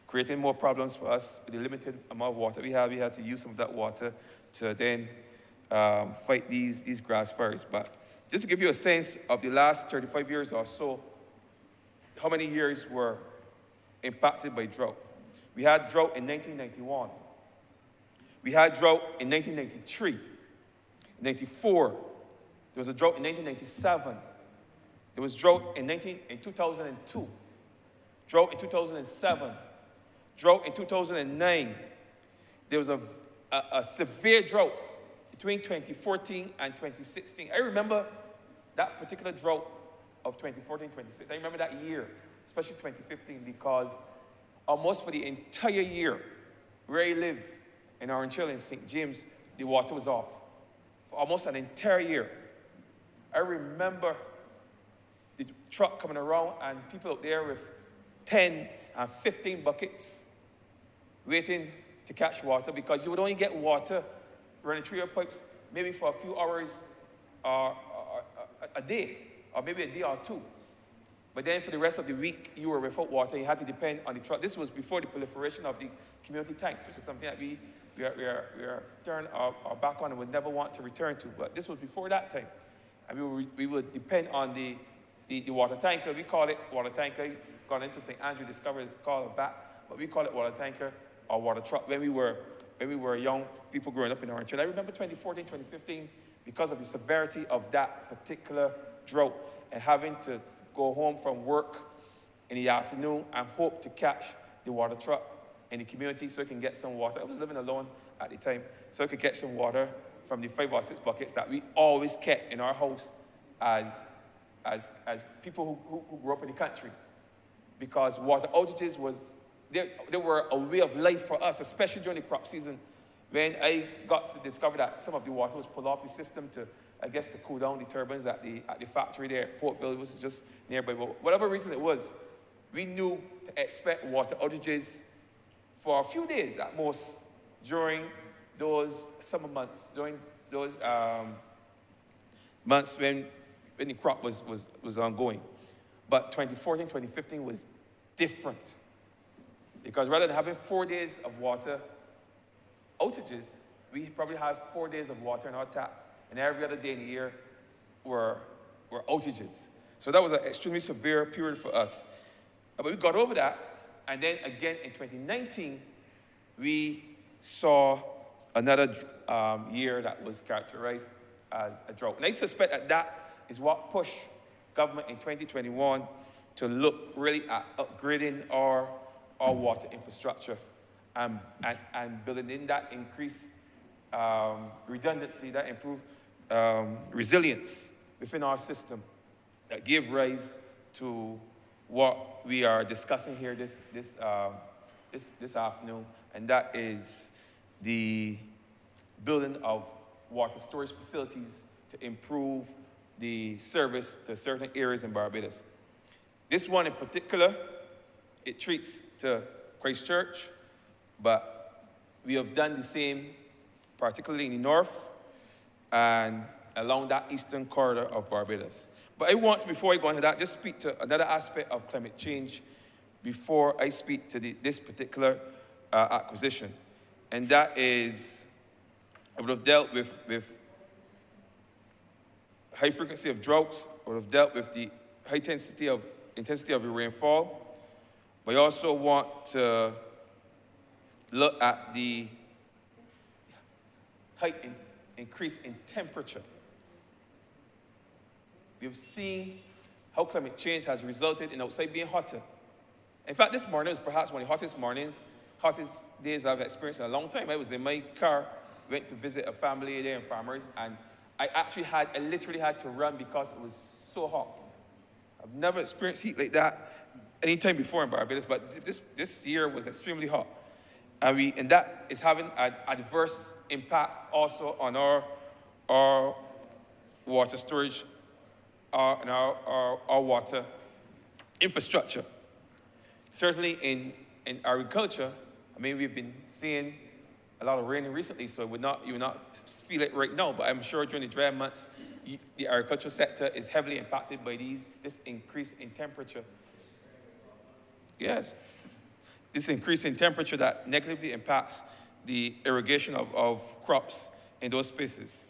creating more problems for us with the limited amount of water we had. We had to use some of that water to then fight these grass fires. But just to give you a sense of the last 35 years or so, how many years were impacted by drought. We had drought in 1991. We had drought in 1993. 94. There was a drought in 1997. There was drought in 2002. Drought in 2007. Drought in 2009. There was a severe drought between 2014 and 2016. I remember that particular drought of 2014, 2016. I remember that year, especially 2015, because almost for the entire year where I live in Orange Hill in St. James, the water was off. For almost an entire year. I remember the truck coming around and people out there with 10 and 15 buckets waiting to catch water because you would only get water running through your pipes maybe for a few hours or a day, or maybe a day or two. But then for the rest of the week, you were without water. You had to depend on the truck. This was before the proliferation of the community tanks, which is something that we are turned our back on and would never want to return to. But this was before that time. And we would depend on the water tanker. We call it water tanker. Gone into St. Andrew, discovered it's called a vat, but we call it water tanker or water truck when we were young people growing up in Orange. And I remember 2014, 2015, because of the severity of that particular drought and having to go home from work in the afternoon and hope to catch the water truck in the community so I can get some water. I was living alone at the time, so I could get some water from the 5 or 6 buckets that we always kept in our house as people who grew up in the country. Because water outages they were a way of life for us, especially during the crop season, when I got to discover that some of the water was pulled off the system to cool down the turbines at the factory there at Portville. It was just nearby. But whatever reason it was, we knew to expect water outages for a few days at most during those summer months, during those months when the crop was ongoing. But 2014, 2015 was different. Because rather than having 4 days of water outages, we probably have 4 days of water in our tap, and every other day in the year were outages. So that was an extremely severe period for us. But we got over that, and then again in 2019, we saw another year that was characterized as a drought. And I suspect that is what pushed government in 2021 to look really at upgrading our water infrastructure and building in that increased redundancy, that improved resilience within our system that gave rise to what we are discussing here this afternoon, and that is the building of water storage facilities to improve the service to certain areas in Barbados. This one in particular, it treats to Christchurch, but we have done the same, particularly in the north and along that eastern corridor of Barbados. But I want, before I go into that, just speak to another aspect of climate change before I speak to this particular acquisition. And that is, I would have dealt with high frequency of droughts, I would have dealt with the high intensity of the rainfall, but I also want to look at the increase in temperature. We've seen how climate change has resulted in outside being hotter. In fact, this morning was perhaps one of the hottest days I've experienced in a long time. I was in my car, went to visit a family there in Farmers, and I literally had to run because it was so hot. I've never experienced heat like that any time before in Barbados, but this year was extremely hot. And that is having an adverse impact also on our water storage and our water infrastructure. Certainly in agriculture, I mean, we've been seeing a lot of rain recently, so you would not feel it right now, but I'm sure during the dry months, the agricultural sector is heavily impacted by this increase in temperature. Yes, this increase in temperature that negatively impacts the irrigation of crops in those spaces.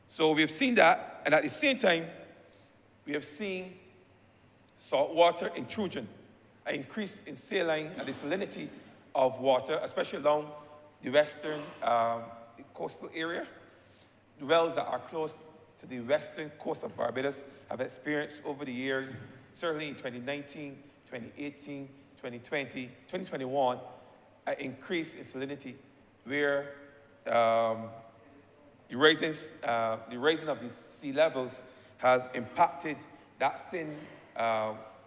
So we've seen that, and at the same time, we have seen saltwater intrusion, an increase in saline and the salinity of water, especially along the western coastal area. The wells that are close to the western coast of Barbados have experienced over the years, certainly in 2019, 2018, 2020, 2021, an increase in salinity where the rising of the sea levels has impacted that thin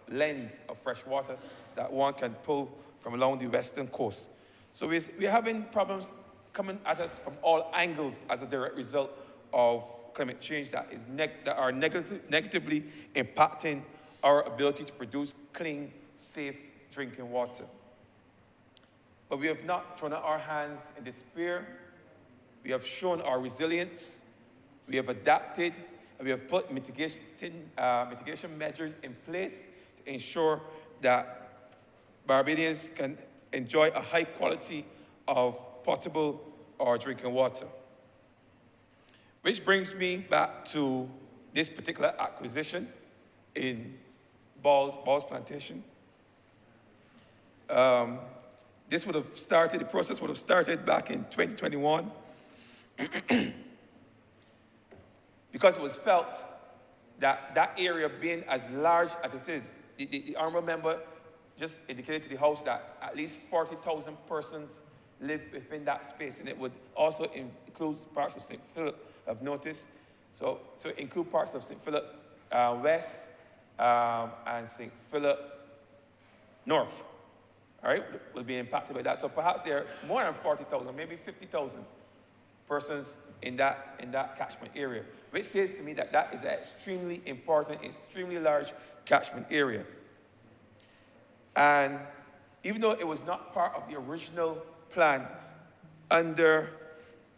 lens of fresh water that one can pull from along the western coast. So we're having problems coming at us from all angles as a direct result of climate change that are negatively impacting our ability to produce clean, safe drinking water. But we have not thrown out our hands in despair. We have shown our resilience. We have adapted, and we have put mitigation measures in place to ensure that Barbadians can enjoy a high quality of potable or drinking water. Which brings me back to this particular acquisition in Balls Plantation. The process would have started back in 2021 because it was felt that area being as large as it is, the honorable member just indicated to the House that at least 40,000 persons live within that space, and it would also include parts of St. Philip, I've noticed. So include parts of St. Philip West and St. Philip North, all right, will be impacted by that. So perhaps there are more than 40,000, maybe 50,000 persons in that catchment area, which says to me that that is an extremely important, extremely large catchment area. And even though it was not part of the original plan, under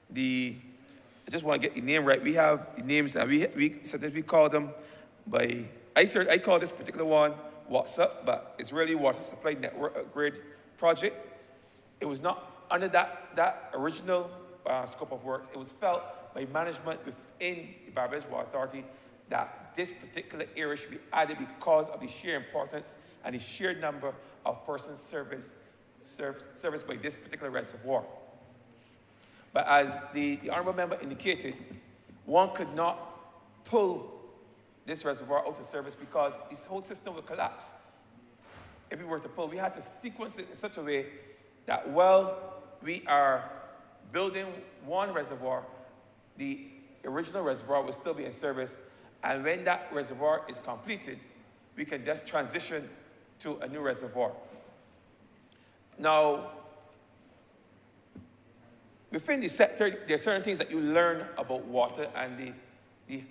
the, I just want to get the name right, we have the names, and we call them by, I call this particular one WhatsApp, but it's really Water Supply Network Upgrade Project. It was not under that original scope of work. It was felt by management within the Barbados Water Authority that this particular area should be added because of the sheer importance and the sheer number of persons serviced by this particular reservoir. But as the honorable member indicated, one could not pull this reservoir out of service because this whole system would collapse. If we were to pull, we had to sequence it in such a way that while we are building one reservoir, the original reservoir will still be in service, and when that reservoir is completed, we can just transition to a new reservoir. Now, within the sector, there are certain things that you learn about water and the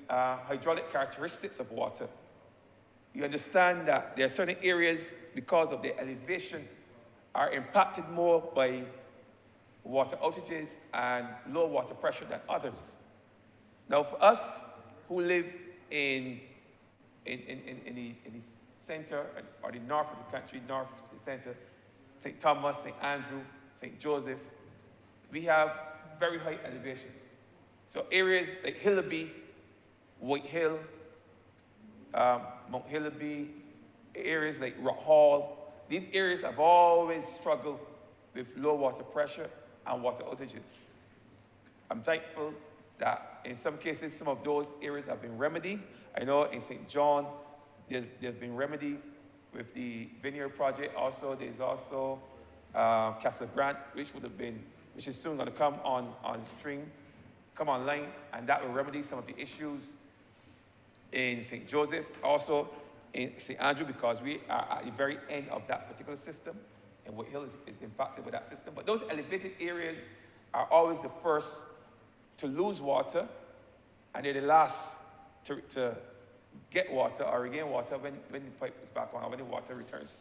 hydraulic characteristics of water. You understand that there are certain areas, because of their elevation, are impacted more by water outages and low water pressure than others. Now, for us who live in the center or the north of the country, north of the center, St. Thomas, St. Andrew, St. Joseph, we have very high elevations. So areas like Hillaby, White Hill, Mount Hillaby, areas like Rock Hall, these areas have always struggled with low water pressure and water outages. I'm thankful that in some cases, some of those areas have been remedied. I know in St. John, they've been remedied with the Vineyard Project. Also, there's also Castle Grant, which is soon going to come come online, and that will remedy some of the issues in St. Joseph, also in St. Andrew, because we are at the very end of that particular system, and White Hill is impacted by that system. But those elevated areas are always the first to lose water, and they're the last to get water or regain water when the pipe is back on or when the water returns.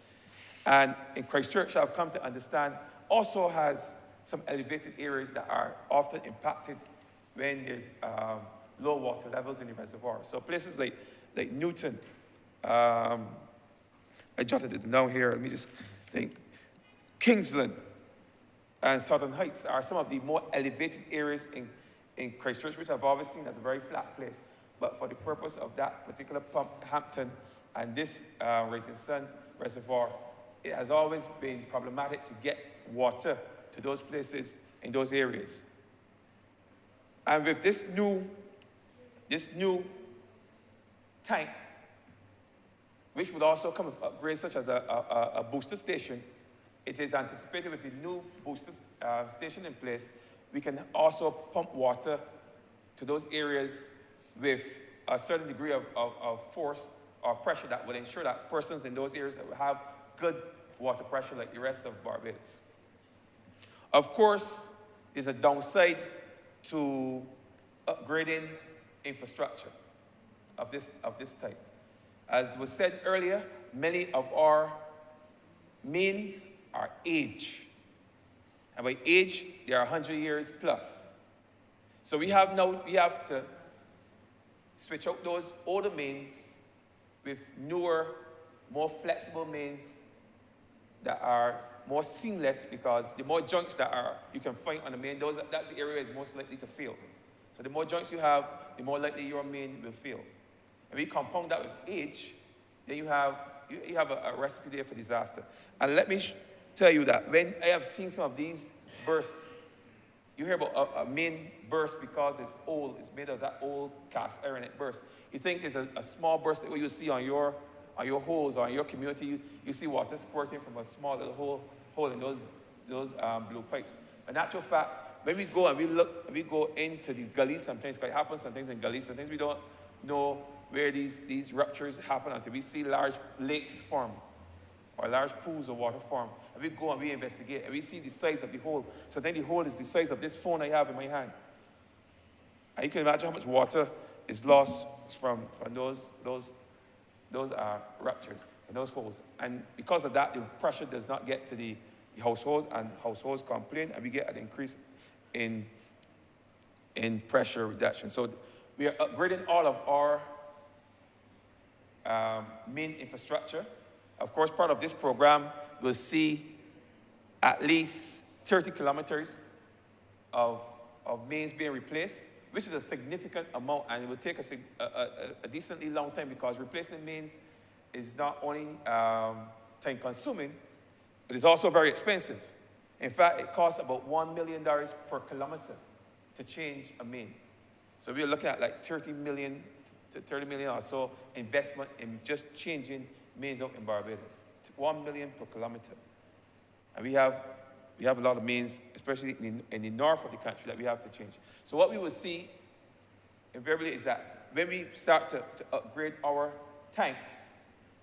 And in Christchurch, I've come to understand, also has some elevated areas that are often impacted when there's low water levels in the reservoir. So places like Newton, I jotted it down here, let me just think. Kingsland and Southern Heights are some of the more elevated areas in Christchurch, which I've always seen as a very flat place. But for the purpose of that particular pump, Hampton, and this Rising Sun reservoir, it has always been problematic to get water to those places in those areas. And with this new tank, which would also come with upgrades such as a booster station, it is anticipated with the new booster station in place, we can also pump water to those areas with a certain degree of force or pressure that would ensure that persons in those areas will have good water pressure like the rest of Barbados. Of course, there's a downside to upgrading infrastructure of this type. As was said earlier, many of our mains are age. And by age, they are 100 years plus. So we have to switch out those older mains with newer, more flexible mains that are more seamless, because the more joints that you can find on the main, that's the area is most likely to fail. So the more joints you have, the more likely your main will fail. And we compound that with age, then you have a recipe there for disaster. And let me tell you that when I have seen some of these bursts You hear about a main burst because it's old. It's made of that old cast iron. It burst. You think it's a small burst that you see on your holes or in your community. You see water squirting from a small little hole in those blue pipes. In actual fact, when we go and we go into the gullies sometimes, because it happens sometimes in gullies, sometimes we don't know where these ruptures happen until we see large lakes form or large pools of water form. And we go and we investigate and we see the size of the hole. So then the hole is the size of this phone I have in my hand. And you can imagine how much water is lost from those ruptures and those holes. And because of that, the pressure does not get to the households, and households complain, and we get an increase in pressure reduction. So we are upgrading all of our main infrastructure. Of course, part of this program will see at least 30 kilometers of mains being replaced, which is a significant amount, and it will take a decently long time, because replacing mains is not only time consuming, but it's also very expensive. In fact, it costs about $1 million per kilometer to change a main. So we're looking at like 30 million or so investment in just changing mains out in Barbados. 1 million per kilometer. And we have a lot of mains, especially in the north of the country, that we have to change. So what we will see invariably is that when we start to upgrade our tanks,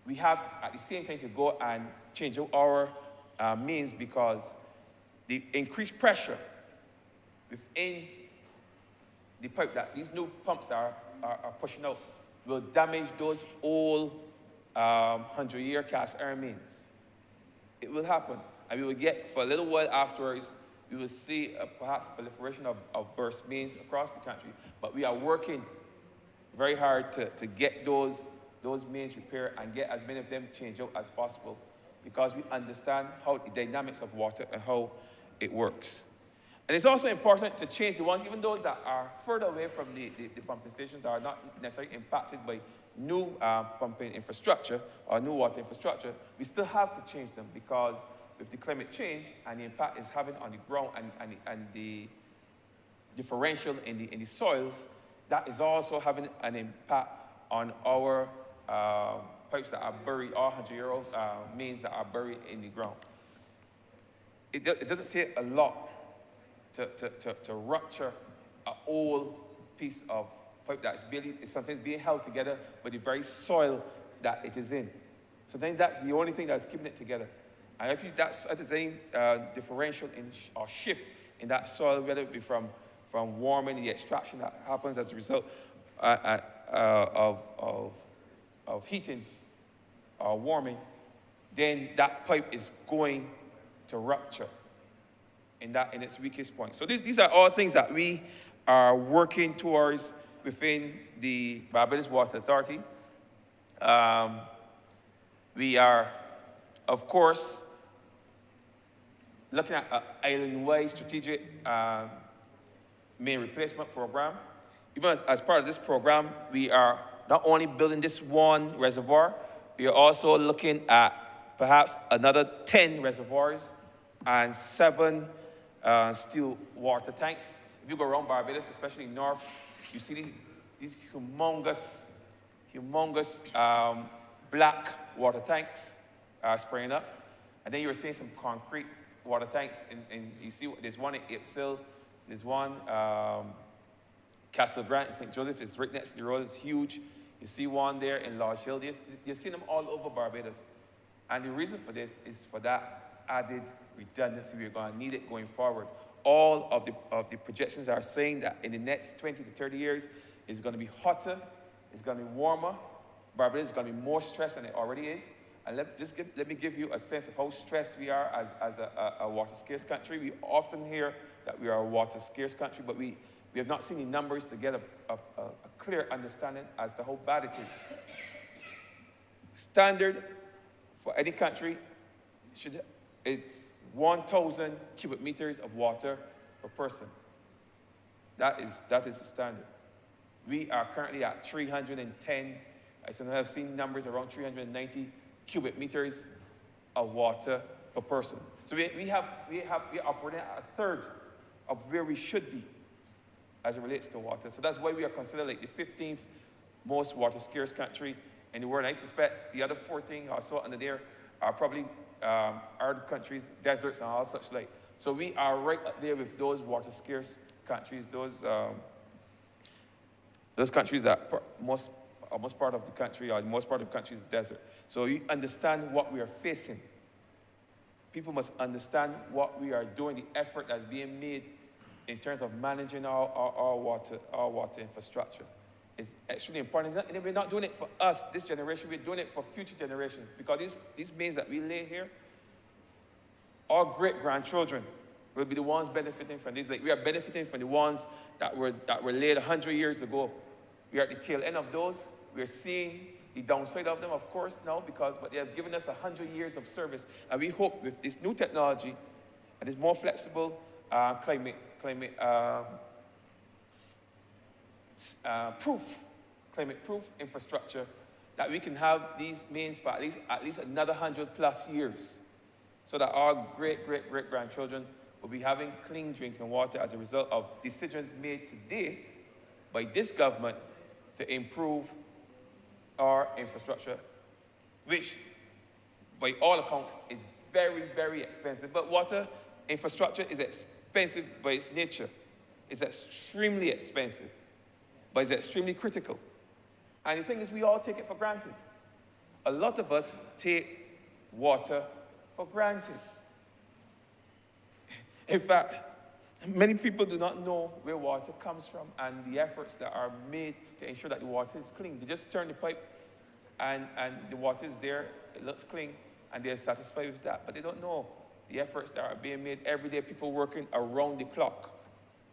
we have at the same time to go and change out our mains, because the increased pressure within the pipe that these new pumps are pushing out will damage those old 100-year cast iron mains. It will happen. And we will get, for a little while afterwards, we will see perhaps proliferation of burst mains across the country. But we are working very hard to get those mains repaired and get as many of them changed out as possible, because we understand how the dynamics of water and how it works. And it's also important to change the ones, even those that are further away from the pumping stations, that are not necessarily impacted by new pumping infrastructure or new water infrastructure. We still have to change them, because with the climate change and the impact it's having on the ground and the differential in the soils, that is also having an impact on our pipes that are buried, our 100-year-old mains that are buried in the ground. It doesn't take a lot to rupture an old piece of pipe that is sometimes being held together by the very soil that it is in. Sometimes that's the only thing that's keeping it together. And if that's at the same differential or shift in that soil, whether it be from warming, the extraction that happens as a result of heating or warming, then that pipe is going to rupture in its weakest point. So these are all things that we are working towards within the Barbados Water Authority. We are, of course, looking at an island-wide strategic main replacement program. Even as part of this program, we are not only building this one reservoir, we are also looking at perhaps another 10 reservoirs and 7 steel water tanks. If you go around Barbados, especially north, you see these humongous black water tanks spraying up. And then you're seeing some concrete water tanks, and you see there's one at Ipsil, there's one Castle Grant in St. Joseph. It's right next to the road. It's huge. You see one there in Lodge Hill. You've seen them all over Barbados. And the reason for this is for that added redundancy. We're going to need it going forward. All of the projections are saying that in the next 20 to 30 years, it's going to be hotter, it's going to be warmer. Barbados is going to be more stressed than it already is. And let me give you a sense of how stressed we are as a water-scarce country. We often hear that we are a water-scarce country, but we have not seen the numbers to get a clear understanding as to how bad it is. Standard for any country, it's 1,000 cubic meters of water per person. That is the standard. We are currently at 310. I have seen numbers around 390 cubic meters of water per person. So we are operating at a third of where we should be as it relates to water. So that's why we are considered like the 15th most water scarce country in the world. And I suspect the other 14 or so under there are probably arid countries, deserts, and all such like. So we are right up there with those water scarce countries, those countries that most part of the country, or most part of the country is desert. So you understand what we are facing. People must understand what we are doing, the effort that's being made in terms of managing our water infrastructure. It's extremely important. And we're not doing it for us, this generation, we're doing it for future generations. Because these mains that we lay here, our great-grandchildren will be the ones benefiting from these. Like we are benefiting from the ones that were laid 100 years ago. We are at the tail end of those. We are seeing the downside of them, of course, now, but they have given us 100 years of service. And we hope with this new technology and this more flexible climate proof infrastructure, that we can have these mains for at least another 100+ years, so that our great-grandchildren will be having clean drinking water as a result of decisions made today by this government to improve our infrastructure, which by all accounts is very, very expensive. But water infrastructure is expensive by its nature. It's extremely expensive, but it's extremely critical. And the thing is, we all take it for granted. A lot of us take water for granted. In fact, many people do not know where water comes from and the efforts that are made to ensure that the water is clean. They just turn the pipe and the water is there, it looks clean, and they're satisfied with that. But they don't know the efforts that are being made every day, people working around the clock,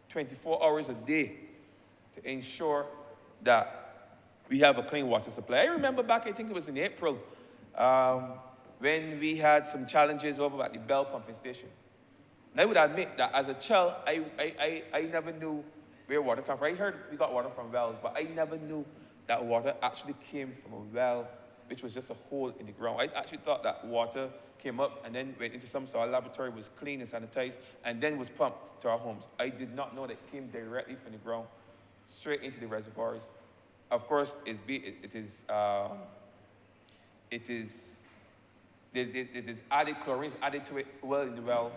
24 hours a day, to ensure that we have a clean water supply. I remember back, I think it was in April, when we had some challenges over at the Bell pumping station. And I would admit that as a child, I never knew where water came from. I heard we got water from wells, but I never knew that water actually came from a well, which was just a hole in the ground. I actually thought that water came up and then went into some sort of laboratory, was cleaned and sanitized, and then was pumped to our homes. I did not know that it came directly from the ground, straight into the reservoirs. Of course, it is added chlorine, added to it well in the well.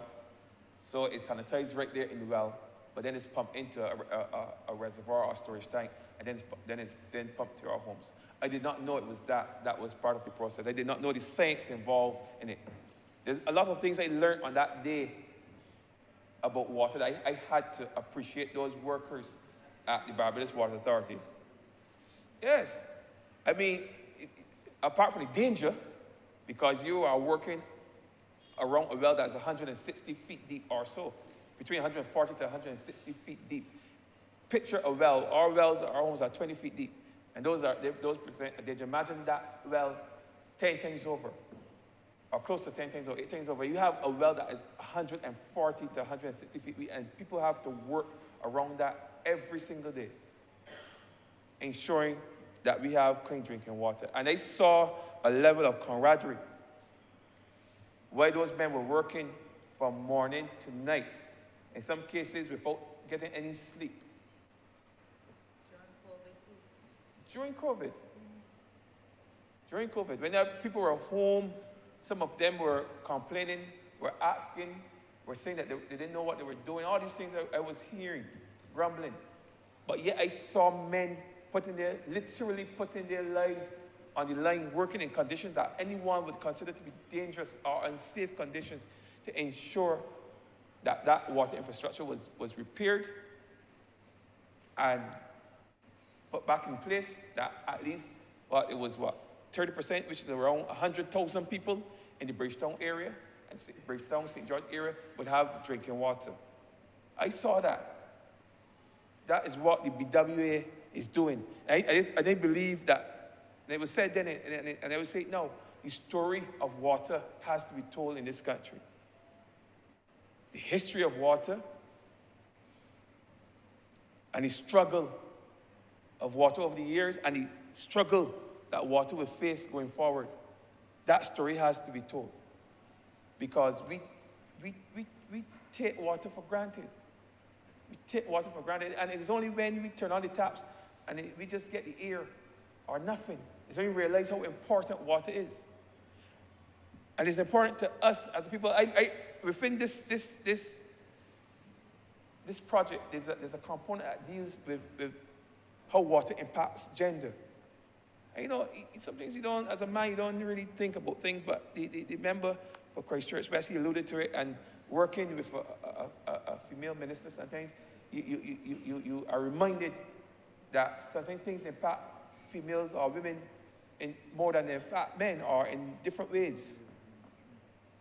So it's sanitized right there in the well, but then it's pumped into a reservoir or storage tank, and then it's pumped to our homes. I did not know it was that was part of the process. I did not know the science involved in it. There's a lot of things I learned on that day about water that I had to appreciate those workers at the Barbados Water Authority. Yes. I mean, apart from the danger, because you are working around a well that's 160 feet deep or so, between 140 to 160 feet deep. Picture a well. Our homes are 20 feet deep. And those present, did you imagine that well 10 times over? Or close to 10 times or 8 times over. You have a well that is 140 to 160 feet deep, and people have to work around that every single day, ensuring that we have clean drinking water. And I saw a level of camaraderie why those men were working from morning to night, in some cases without getting any sleep. During COVID. During COVID, when people were home, some of them were complaining, were asking, were saying that they didn't know what they were doing. All these things I was hearing, grumbling. But yet I saw men literally putting their lives on the line, working in conditions that anyone would consider to be dangerous or unsafe conditions, to ensure that that water infrastructure was repaired and put back in place, that at least, it was 30%, which is around 100,000 people in the Bridgetown area, and Bridgetown, St. George area, would have drinking water. I saw that. That is what the BWA is doing. I believe that. And it was said then, and I would say, no, the story of water has to be told in this country. The history of water and the struggle of water over the years and the struggle that water will face going forward. That story has to be told. Because we take water for granted. We take water for granted, and it's only when we turn on the taps and we just get the air or nothing. It's when we realize how important water is. And it's important to us as people. Within this project, there's a component that deals with how water impacts gender. And you know, some things you don't, as a man, you don't really think about things, but the member for Christchurch West, he alluded to it, and working with a female minister sometimes, you are reminded that sometimes things impact females or women in more than they impact men, or in different ways.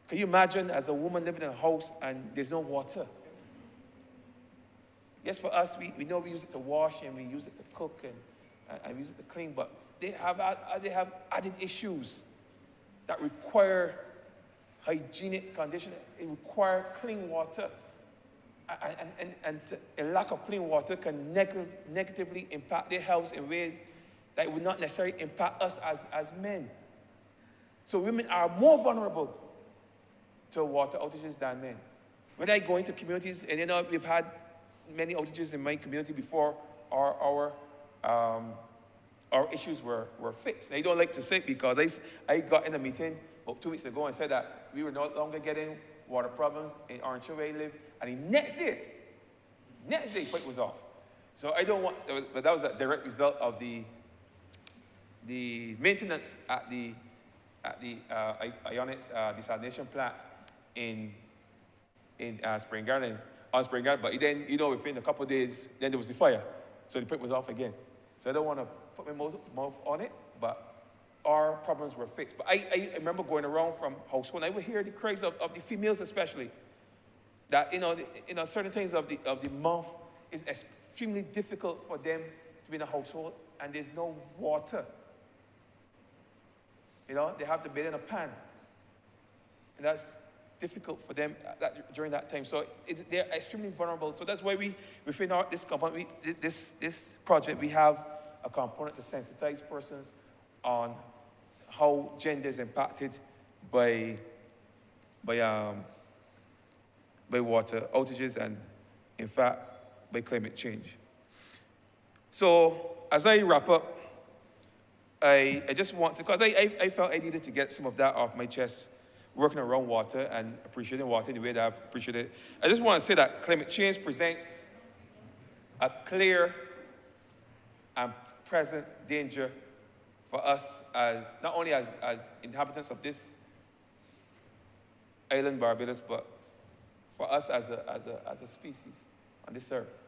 Can you imagine as a woman living in a house and there's no water? Yes, for us, we know we use it to wash and we use it to cook and we use it to clean, but they have added issues that require hygienic condition. It requires clean water. And a lack of clean water can negatively impact their health in ways that it would not necessarily impact us as men. So women are more vulnerable to water outages than men. When I go into communities, and you know, we've had many outages in my community before our issues were fixed. I don't like to say it because I got in a meeting about 2 weeks ago and said that we were no longer getting water problems in Orange Hill where I live, and the next day, pipe was off. So I don't want, but that was a direct result of the maintenance at the Ionics desalination plant in Spring Garden, on Spring Garden. But then, you know, within a couple of days, then there was the fire. So the pipe was off again. So I don't want to put my mouth on it, but our problems were fixed. But I remember going around from household, and I would hear the cries of the females especially, that, you know, certain times of the month is extremely difficult for them to be in a household, and there's no water. You know, they have to bathe in a pan. And that's difficult for them during that time. So they're extremely vulnerable. So that's why within this component, this project, we have a component to sensitize persons on how gender is impacted by water outages and, in fact, by climate change. So as I wrap up, I just want to, because I felt I needed to get some of that off my chest, working around water and appreciating water in the way that I've appreciated it. I just want to say that climate change presents a clear and present danger for us as, not only as inhabitants of this island Barbados, but for us as a species on this earth.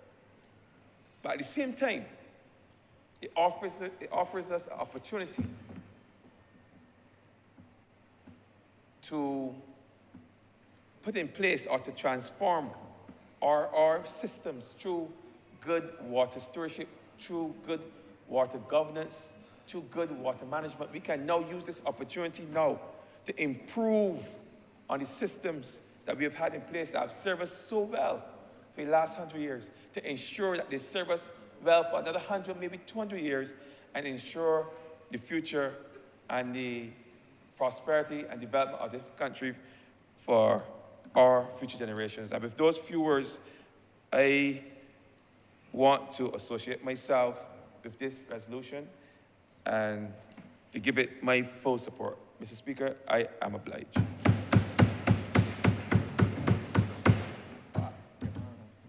But at the same time, it offers us an opportunity to put in place or to transform our systems through good water stewardship, through good water governance, through good water management. We can now use this opportunity now to improve on the systems that we have had in place that have served us so well for the last 100 years, to ensure that they serve us well for another 100, maybe 200 years, and ensure the future and the prosperity and development of the country for our future generations. And with those few words, I want to associate myself with this resolution and to give it my full support. Mr. Speaker, I am obliged.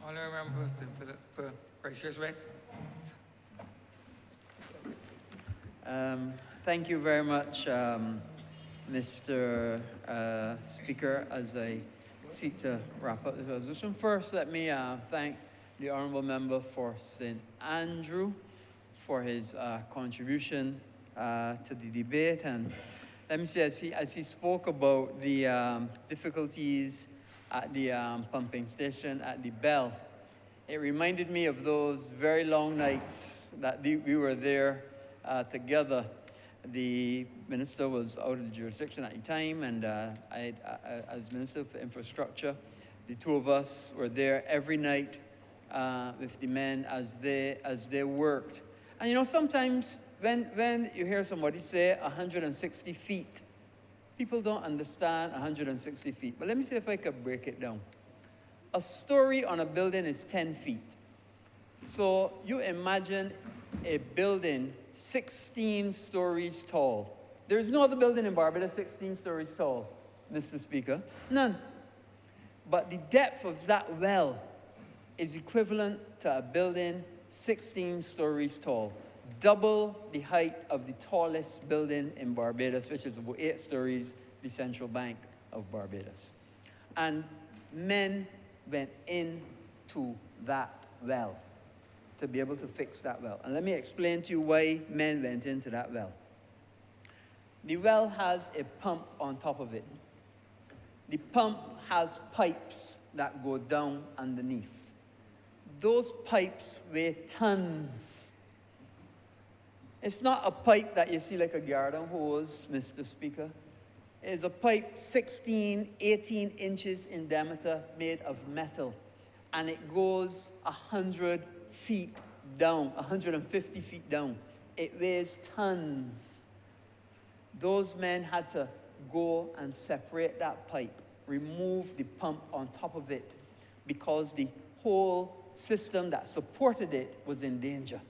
Honourable Member for Christchurch West. Thank you very much, Mr. Speaker, as I seek to wrap up this resolution. First, let me thank the Honourable Member for St. Andrew for his contribution to the debate. And let me say, as he spoke about the difficulties at the pumping station at the Bell, it reminded me of those very long nights that we were there together. The minister was out of the jurisdiction at the time, and I, as Minister for Infrastructure, the two of us were there every night with the men as they worked. And you know, sometimes when you hear somebody say 160 feet, people don't understand 160 feet. But let me see if I could break it down. A story on a building is 10 feet. So you imagine a building 16 stories tall. There is no other building in Barbados 16 stories tall, Mr. Speaker. None. But the depth of that well is equivalent to a building 16 stories tall, double the height of the tallest building in Barbados, which is about 8 stories, the Central Bank of Barbados. And men went into that well to be able to fix that well. And let me explain to you why men went into that well. The well has a pump on top of it. The pump has pipes that go down underneath. Those pipes weigh tons. It's not a pipe that you see like a garden hose, Mr. Speaker. It is a pipe 16, 18 inches in diameter made of metal. And it goes 100 feet down, 150 feet down. It weighs tons. Those men had to go and separate that pipe, remove the pump on top of it, because the whole system that supported it was in danger.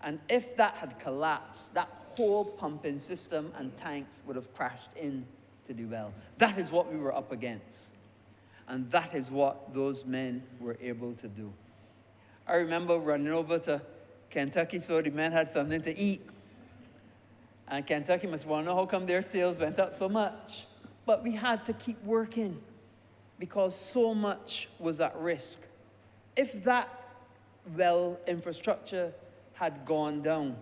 And if that had collapsed, that whole pumping system and tanks would have crashed into the well. That is what we were up against. And that is what those men were able to do. I remember running over to Kentucky so the men had something to eat. And Kentucky must want to know how come their sales went up so much. But we had to keep working because so much was at risk. If that well infrastructure had gone down,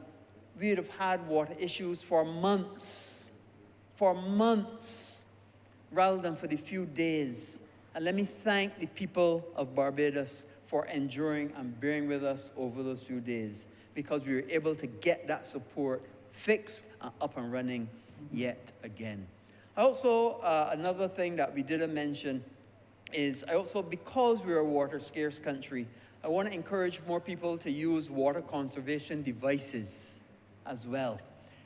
we would have had water issues for months, rather than for the few days. And let me thank the people of Barbados for enduring and bearing with us over those few days, because we were able to get that support fixed and up and running yet again. Also, another thing that we didn't mention is because we're a water scarce country, I want to encourage more people to use water conservation devices as well.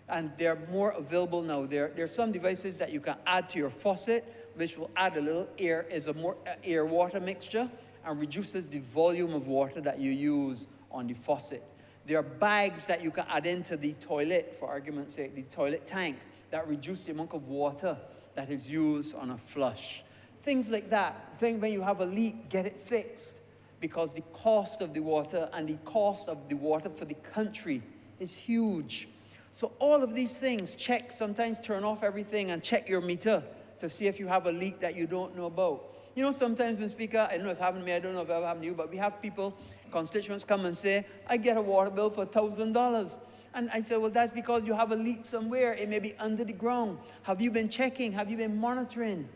And they're more available now. There are some devices that you can add to your faucet, which will add a little air, is a more air-water mixture, and reduces the volume of water that you use on the faucet. There are bags that you can add into the toilet, for argument's sake, the toilet tank, that reduce the amount of water that is used on a flush. Things like that. When you have a leak, get it fixed, because the cost of the water and the cost of the water for the country is huge. So all of these things, sometimes turn off everything and check your meter to see if you have a leak that you don't know about. You know, sometimes when Speaker, I know it's happened to me, I don't know if it ever happened to you, but we have people, constituents come and say, I get a water bill for $1,000. And I say, well, that's because you have a leak somewhere. It may be under the ground. Have you been checking? Have you been monitoring?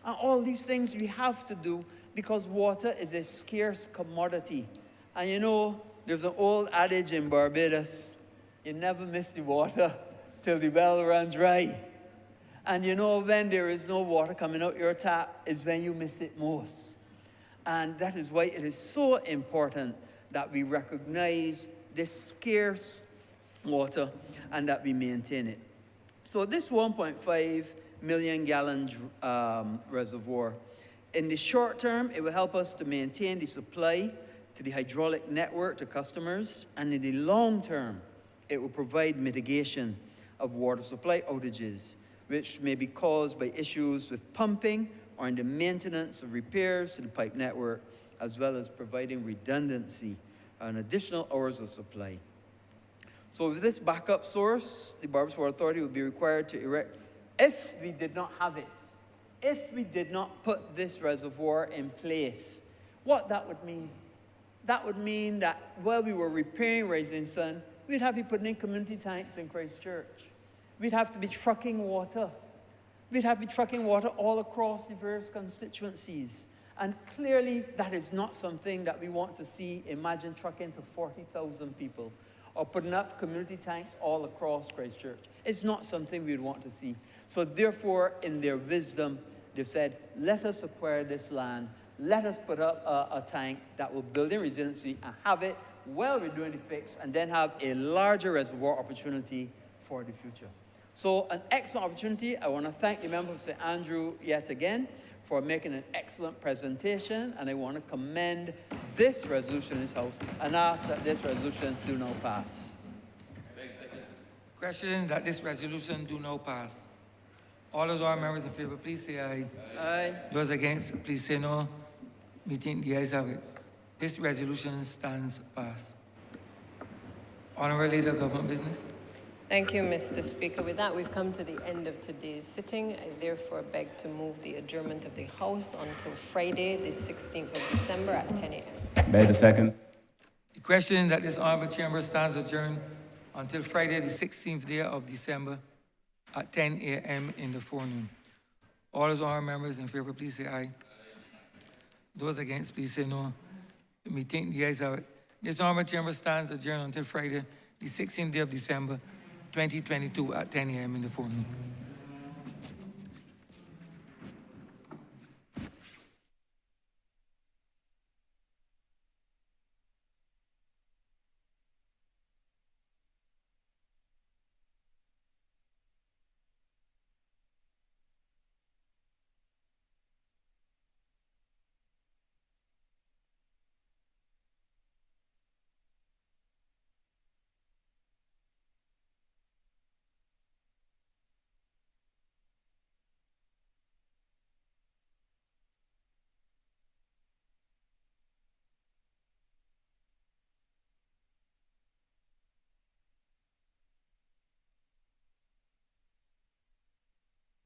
And all these things we have to do, because water is a scarce commodity. And you know, there's an old adage in Barbados, you never miss the water till the well runs dry. And you know, when there is no water coming out your tap is when you miss it most. And that is why it is so important that we recognize this scarce water and that we maintain it. So this 1.5 million gallon reservoir, in the short term, it will help us to maintain the supply to the hydraulic network to customers, and in the long term, it will provide mitigation of water supply outages, which may be caused by issues with pumping or in the maintenance of repairs to the pipe network, as well as providing redundancy and additional hours of supply. So with this backup source, the Barbados Water Authority would be required to erect, if we did not have it, if we did not put this reservoir in place, what that would mean? That would mean that while we were repairing Rising Sun, we'd have to be putting in community tanks in Christchurch. We'd have to be trucking water. We'd have to be trucking water all across the various constituencies. And clearly, that is not something that we want to see. Imagine trucking to 40,000 people or putting up community tanks all across Christchurch. It's not something we'd want to see. So therefore, in their wisdom, they've said, let us acquire this land. Let us put up a tank that will build in resiliency and have it while we're doing the fix, and then have a larger reservoir opportunity for the future. So an excellent opportunity. I want to thank the member of St. Andrew yet again for making an excellent presentation, and I want to commend this resolution in this House and ask that this resolution do now pass. Question that this resolution do now pass. All those other members in favor, please say aye. Aye. Those against, please say no. Meeting, the ayes have it. This resolution stands passed. Honourable Leader of Government Business. Thank you, Mr. Speaker. With that, we've come to the end of today's sitting. I therefore beg to move the adjournment of the House until Friday, the 16th of December at 10 a.m. Made the second. The question that this honourable chamber stands adjourned until Friday, the 16th day of December at 10 a.m. in the forenoon. All those honourable members in favor, please say aye. Those against, please say no. The meeting, the ayes have it. This honourable chamber stands adjourned until Friday, the 16th day of December, 2022 at 10 a.m. in the forenoon.